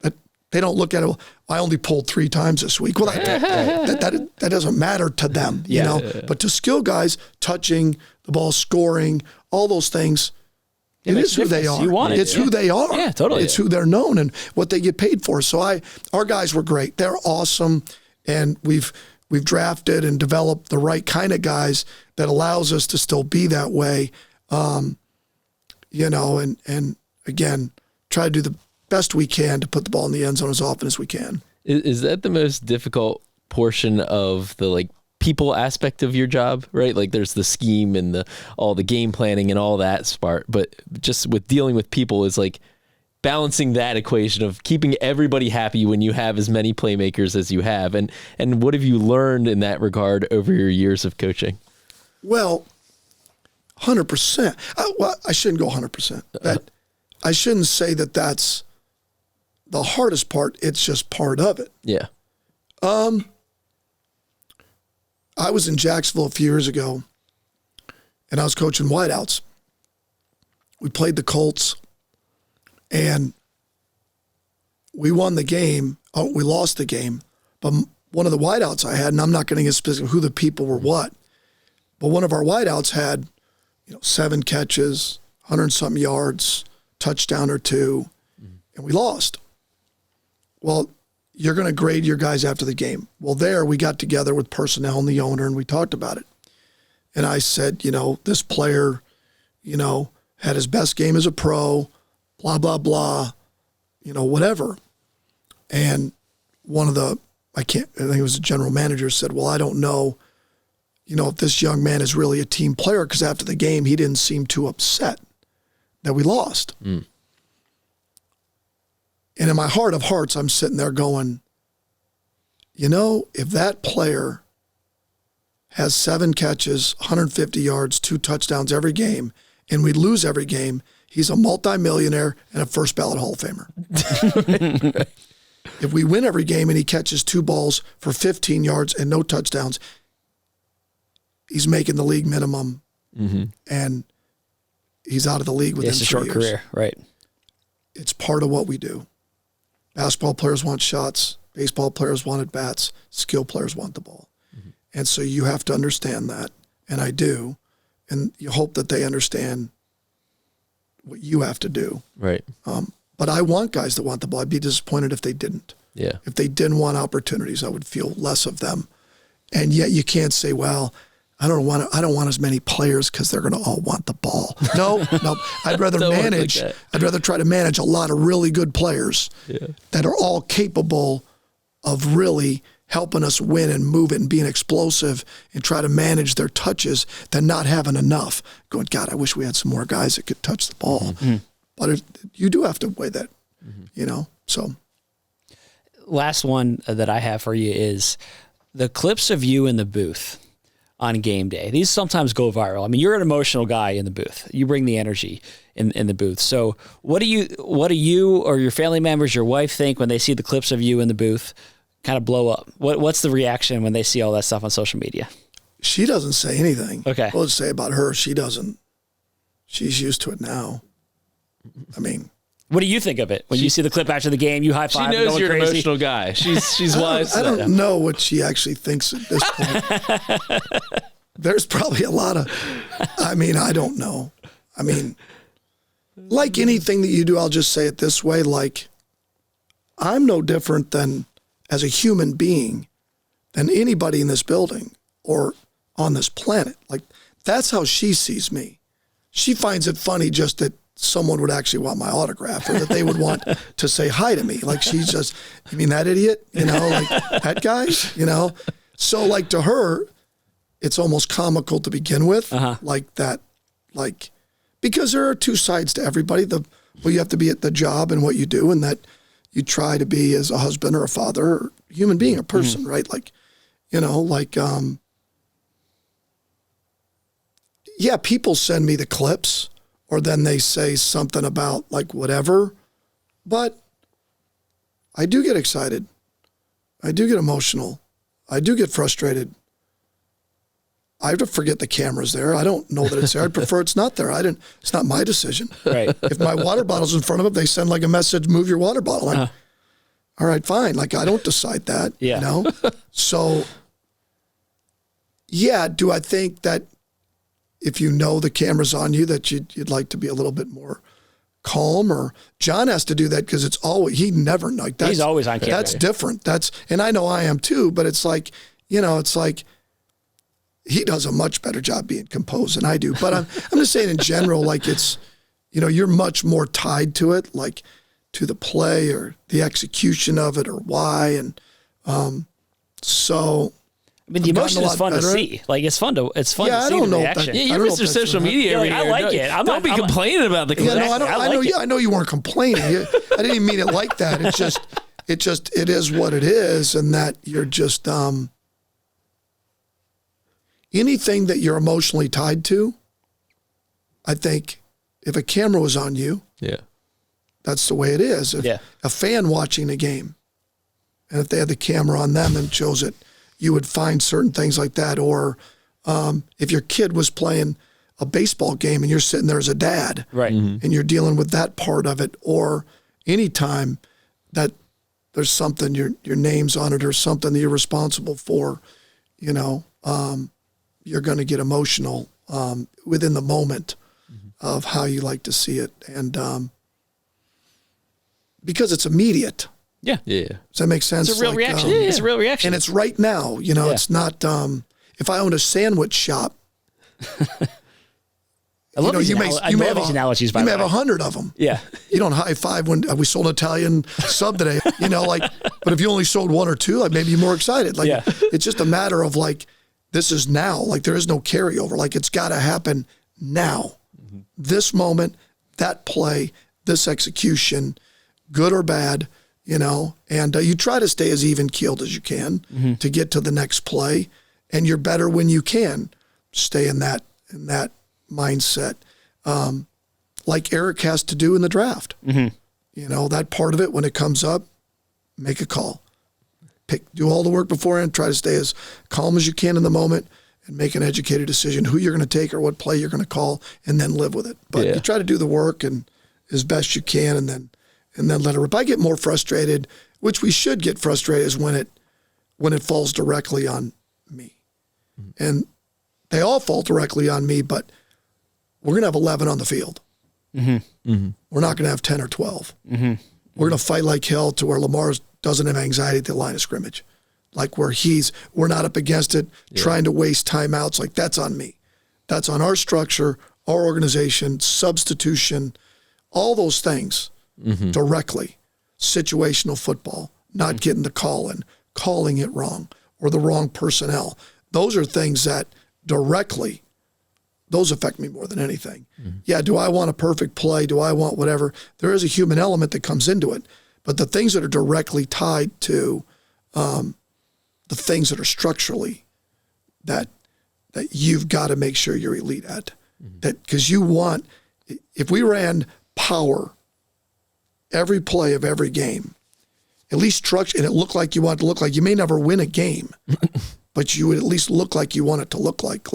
they don't look at it, well, I only pulled 3 times this week. Well, that doesn't matter to them, you know. But to skill guys, touching the ball, scoring, all those things, it is who they are. You want it. It's who they are. Yeah, totally. It's who they're known and what they get paid for. So our guys were great. They're awesome, and we've drafted and developed the right kind of guys that allows us to still be that way, and again, try to do the best we can to put the ball in the end zone as often as we can. Is that the most difficult portion of the people aspect of your job, right? Like there's the scheme and all the game planning and all that part, but just with dealing with people is like balancing that equation of keeping everybody happy when you have as many playmakers as you have. And what have you learned in that regard over your years of coaching? Well, 100%. I shouldn't go 100%. I shouldn't say that that's the hardest part. It's just part of it. Yeah. I was in Jacksonville a few years ago, and I was coaching wideouts. We played the Colts, and we won the game. Oh, we lost the game. But one of the wideouts I had, and I'm not going to get specific who the people were what, but one of our wideouts had 7 catches, 100-something yards, touchdown or 2, and we lost. Well, you're going to grade your guys after the game. Well, we got together with personnel and the owner, and we talked about it. And I said, this player, had his best game as a pro, blah, blah, blah, whatever. And one of I think it was the general manager said, well, I don't know, if this young man is really a team player, because after the game, he didn't seem too upset that we lost. Mm. And in my heart of hearts, I'm sitting there going, if that player has 7 catches, 150 yards, 2 touchdowns every game, and we lose every game, he's a multimillionaire and a first ballot Hall of Famer. Right. If we win every game and he catches 2 balls for 15 yards and no touchdowns, he's making the league minimum, and he's out of the league within 3 years. It's a short career, right? It's part of what we do. Basketball players want shots. Baseball players want at-bats. Skill players want the ball. Mm-hmm. And so you have to understand that, and I do, and you hope that they understand what you have to do. Right. But I want guys that want the ball. I'd be disappointed if they didn't. Yeah. If they didn't want opportunities, I would feel less of them. And yet you can't say, well, I don't want as many players because they're going to all want the ball. No. I'd rather manage. I'd rather try to manage a lot of really good players that are all capable of really helping us win and move it and being explosive and try to manage their touches than not having enough. Going, God, I wish we had some more guys that could touch the ball. Mm-hmm. But you do have to weigh that, so. Last one that I have for you is the clips of you in the booth on game day. These sometimes go viral. I mean, you're an emotional guy in the booth. You bring the energy in the booth. So what do you or your family members, your wife think when they see the clips of you in the booth kind of blow up? What's the reaction when they see all that stuff on social media? She doesn't say anything. Okay. What to say about her? She doesn't. She's used to it now. I mean, what do you think of it when you see the clip after the game? You high five. She knows you're crazy? An emotional guy. She's wise. I don't know what she actually thinks at this point. There's probably a lot of. I don't know. Like anything that you do, I'll just say it this way: like, I'm no different than as a human being than anybody in this building or on this planet. Like, that's how she sees me. She finds it funny just that someone would actually want my autograph, or that they would want to say hi to me. Like, she's just, you mean that idiot? You know, like that guy, you know? So like to her, it's almost comical to begin with, like that, like, because there are two sides to everybody. You have to be at the job and what you do, and that you try to be as a husband or a father or human being, a person, right? Like, you know, like, yeah, people send me the clips, or then they say something about like whatever, but I do get excited. I do get emotional. I do get frustrated. I have to forget the camera's there. I don't know that it's there. I prefer it's not there. It's not my decision. Right. If my water bottle's in front of them, they send like a message, move your water bottle. Like, all right, fine. Like, I don't decide that, Yeah. you know? So, yeah, do I think that if you know the camera's on you, that you'd like to be a little bit more calm? Or John has to do that because it's always, he never, like, that's, He's always on camera. That's different. And I know I am too, but it's like, you know, it's like he does a much better job being composed than I do. But I'm just saying in general, like, it's, you know, you're much more tied to it, like to the play or the execution of it or why. And so, I mean, the emotion is fun to see. Like, it's fun to see the reaction. Yeah, you're Mr. Social Media over here. I like it. Don't be complaining about the clips. I know you weren't complaining. I didn't even mean it like that. It is what it is, and that you're just anything that you're emotionally tied to. I think if a camera was on you, that's the way it is. If a fan watching a game, and if they had the camera on them and chose it, you would find certain things like that. Or if your kid was playing a baseball game and you're sitting there as a dad, right, and you're dealing with that part of it, or any time that there's something, your name's on it, or something that you're responsible for, you know, you're going to get emotional within the moment of how you like to see it. And because it's immediate. Yeah. Does that make sense? It's a real reaction. It's a real reaction. And it's right now, you know, it's not, if I owned a sandwich shop, I love these analogies, by the way. You may have 100 of them. Yeah. You don't high five when we sold an Italian sub today, you know, like, but if you only sold one or two, like, maybe you're more excited. Like, it's just a matter of like, this is now, like, there is no carryover. Like, it's got to happen now. This moment, that play, this execution, good or bad, you know, and you try to stay as even keeled as you can to get to the next play, and you're better when you can stay in that mindset, like Eric has to do in the draft. You know, that part of it, when it comes up, make a call, do all the work beforehand, try to stay as calm as you can in the moment, and make an educated decision who you're going to take or what play you're going to call, and then live with it. But you try to do the work and as best you can, and then let it rip. I get more frustrated, which we should get frustrated, is when it falls directly on me. And they all fall directly on me, but we're going to have 11 on the field. We're not going to have 10 or 12. We're going to fight like hell to where Lamar doesn't have anxiety at the line of scrimmage. Like, where we're not up against it, trying to waste timeouts. Like, that's on me. That's on our structure, our organization, substitution, all those things. Directly. Situational football, not getting the call in, calling it wrong, or the wrong personnel. Those are things that directly, those affect me more than anything. Yeah, do I want a perfect play? Do I want whatever? There is a human element that comes into it. But the things that are directly tied to the things that are structurally that you've got to make sure you're elite at. That, because you want, if we ran power every play of every game, at least structure, and it looked like you want it to look like, you may never win a game, but you would at least look like you want it to look like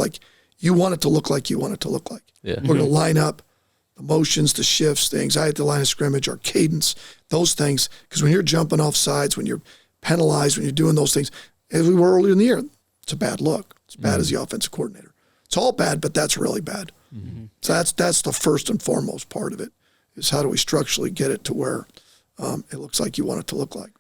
you want it to look like you want it to look like. We're going to line up the motions, the shifts, the anxiety at the line of scrimmage, our cadence, those things. Because when you're jumping off sides, when you're penalized, when you're doing those things, as we were earlier in the year, it's a bad look. It's bad as the offensive coordinator. It's all bad, but that's really bad. So that's the first and foremost part of it, is how do we structurally get it to where it looks like you want it to look like.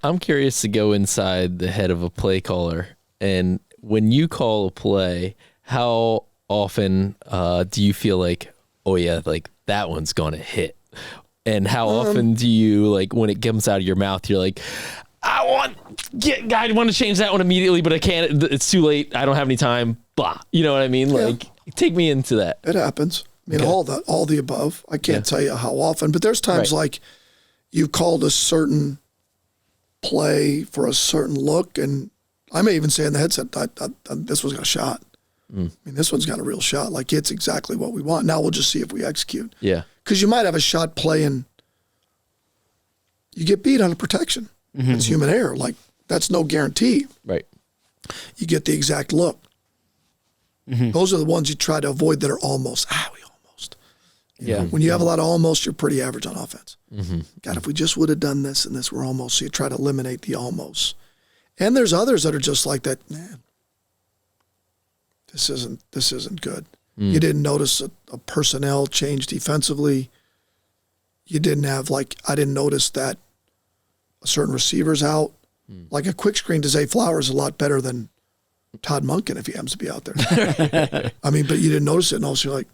I'm curious to go inside the head of a play caller. And when you call a play, how often do you feel like, oh yeah, like that one's going to hit? And how often do you, like, when it comes out of your mouth, you're like, I want to change that one immediately, but I can't. It's too late. I don't have any time. Blah. You know what I mean? Yeah. Like, take me into that. It happens. I mean, all the above. I can't tell you how often, but there's times like you called a certain play for a certain look, and I may even say in the headset, this one's got a shot. I mean, this one's got a real shot. Like, it's exactly what we want. Now we'll just see if we execute. Yeah. Because you might have a shot play and you get beat on a protection. It's human error. Like, that's no guarantee. Right. You get the exact look. Those are the ones you try to avoid that are almost. We almost. You know, when you have a lot of almost, you're pretty average on offense. God, if we just would have done this and this, we're almost. So you try to eliminate the almost. And there's others that are just like that. Man, this isn't good. You didn't notice a personnel change defensively. You didn't have, like, I didn't notice that a certain receiver's out. Like, a quick screen to Zay Flowers is a lot better than Todd Monken if he happens to be out there. I mean, but you didn't notice it, and also you're like,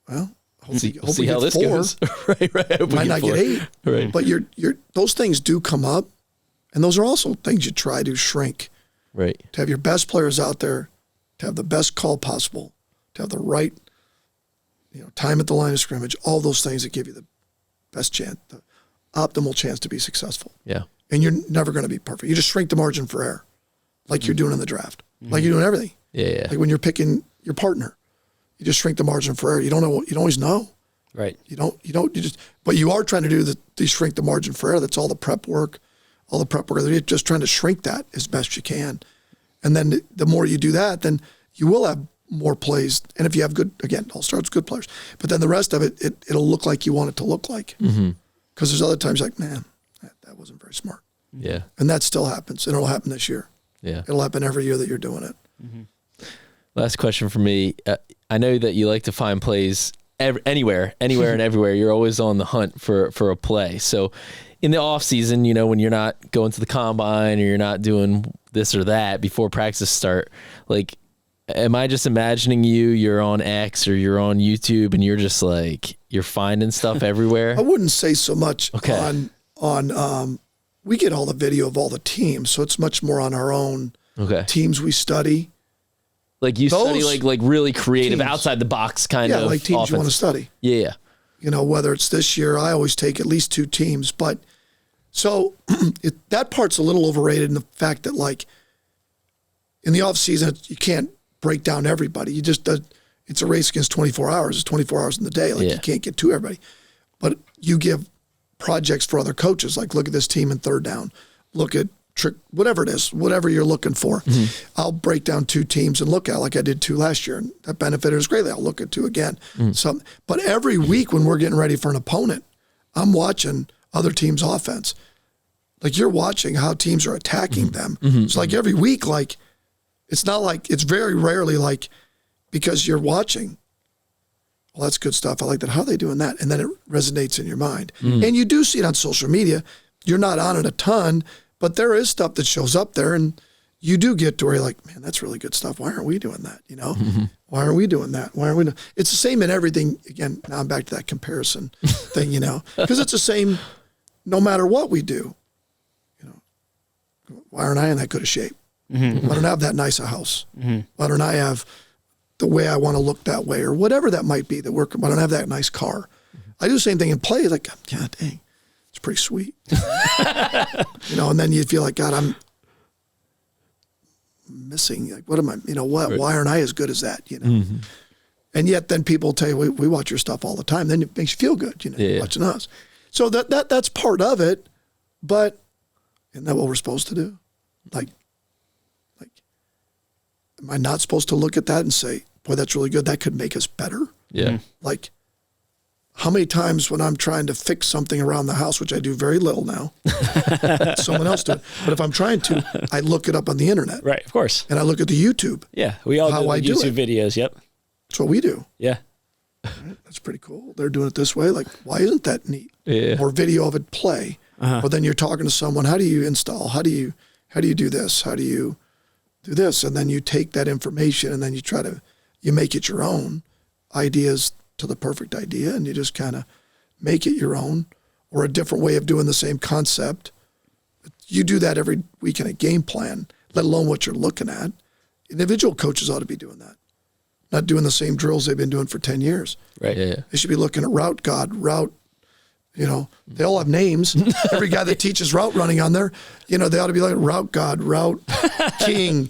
well, hopefully see how this 4. goes. right. Might not get 8. Right. But those things do come up, and those are also things you try to shrink. Right. To have your best players out there, to have the best call possible, to have the right, time at the line of scrimmage, all those things that give you the best chance, the optimal chance to be successful. Yeah. And you're never going to be perfect. You just shrink the margin for error, like you're doing in the draft, like you're doing everything. Yeah. Like when you're picking your partner, you just shrink the margin for error. You don't know. You don't always know. Right. But you are trying to do the shrink the margin for error. That's all the prep work, You're just trying to shrink that as best you can. And then the more you do that, then you will have more plays. And if you have good, again, all starts with good players. But then the rest of it, it'll look like you want it to look like. Because there's other times like, man, that wasn't very smart. Yeah. And that still happens. And it'll happen this year. Yeah. It'll happen every year that you're doing it. Last question for me. I know that you like to find plays anywhere and everywhere. You're always on the hunt for a play. So in the off season, when you're not going to the combine or you're not doing this or that before practice start, like, am I just imagining you're on X or you're on YouTube and you're just like, you're finding stuff everywhere? I wouldn't say so much on we get all the video of all the teams, so it's much more on our own teams we study. Like you study like really creative, teams. Outside the box kind of. Yeah, like teams offense. You want to study. Yeah. Whether it's this year, I always take at least 2 teams. But so that part's a little overrated in the fact that, like, in the off season, you can't break down everybody. You just it's a race against 24 hours. It's 24 hours in the day. Like, you can't get to everybody. But you give projects for other coaches, like, look at this team in third down. Look at trick, whatever it is, whatever you're looking for. I'll break down 2 teams and look at it like I did 2 last year. And that benefited us greatly. I'll look at 2 again. But every week when we're getting ready for an opponent, I'm watching other teams' offense. Like, you're watching how teams are attacking them. It's like every week, like, it's not like, it's very rarely like, because you're watching, well, that's good stuff. I like that. How are they doing that? And then it resonates in your mind. And you do see it on social media. You're not on it a ton, but there is stuff that shows up there, and you do get to where you're like, man, that's really good stuff. Why aren't we doing that? Why aren't we doing that? Why aren't we? It's the same in everything. Again, now I'm back to that comparison thing, because it's the same no matter what we do. Why aren't I in that good a shape? Why don't I have that nice a house? Why don't I have the way I want to look that way, or whatever that might be? Why don't I have that nice car? I do the same thing in play. Like, God dang, it's pretty sweet. And then you feel like, God, I'm missing. Like, what am I? What? Right. Why aren't I as good as that? And yet, then people tell you, we watch your stuff all the time. Then it makes you feel good, watching us. So that's part of it. But isn't that what we're supposed to do? Like, am I not supposed to look at that and say, boy, that's really good. That could make us better? Yeah. Like, how many times when I'm trying to fix something around the house, which I do very little now, someone else do it. But if I'm trying to, I look it up on the internet. Right, of course. And I look at the YouTube. Yeah, we all do the YouTube videos, yep. That's what we do. Yeah. Right? That's pretty cool. They're doing it this way. Like, why isn't that neat? Yeah. Or video of it play. Or then you're talking to someone, how do you install? How do you do this? How do you do this? And then you take that information and then you make it your own ideas to the perfect idea and you just kind of make it your own, or a different way of doing the same concept. You do that every week in a game plan, let alone what you're looking at. Individual coaches ought to be doing that, not doing the same drills they've been doing for 10 years. Right. Yeah. They should be looking at route God, route, they all have names. Every guy that teaches route running on there, they ought to be like route God, route King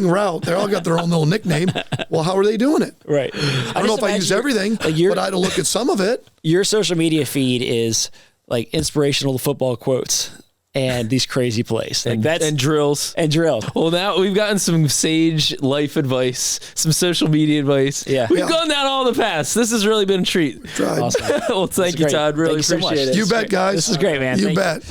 route. They all got their own little nickname. Well, how are they doing it? Right. I don't know if I use everything, but I had to look at some of it. Your social media feed is like inspirational football quotes and these crazy plays. Like and drills. And drills. Well, now we've gotten some sage life advice, some social media advice. Yeah. We've gone down all the paths. This has really been a treat. Tried. Awesome. Well, thank you, Todd. Really Thank you so appreciate much. it. You bet, guys. This is great, man. You bet.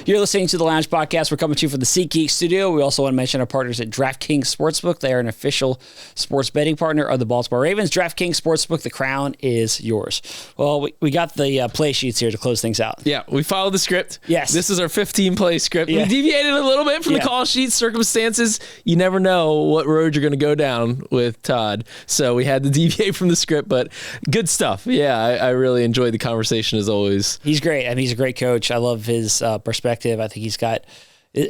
You're listening to the Lounge Podcast. We're coming to you from the SeatGeek studio. We also want to mention our partners at DraftKings Sportsbook. They are an official sports betting partner of the Baltimore Ravens. DraftKings Sportsbook, the crown is yours. Well, we got the play sheets here to close things out. Yeah, we followed the script. Yes. This is our 15-play script. Yeah. We deviated a little bit from the call sheet circumstances. You never know what road you're going to go down with Todd. So we had to deviate from the script, but good stuff. Yeah, I really enjoyed the conversation as always. He's great. I mean, he's a great coach. I love his perspective. I think he's got,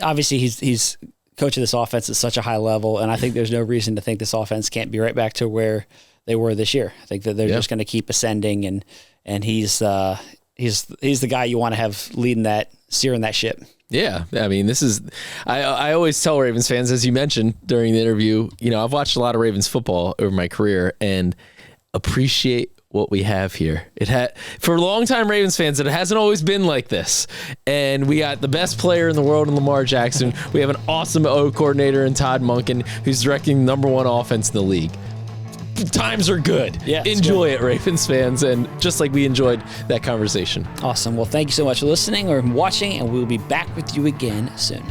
obviously he's coaching this offense at such a high level, and I think there's no reason to think this offense can't be right back to where they were this year. I think that they're just going to keep ascending, and he's the guy you want to have leading that, steering that ship. Yeah, I mean, this is, I always tell Ravens fans, as you mentioned during the interview, I've watched a lot of Ravens football over my career and appreciate what we have here. For longtime Ravens fans, it hasn't always been like this. And we got the best player in the world in Lamar Jackson. We have an awesome O coordinator in Todd Monken, who's directing the #1 offense in the league. Times are good. Yeah, enjoy it, Ravens fans, and just like we enjoyed that conversation. Awesome. Well, thank you so much for listening or watching, and we'll be back with you again soon.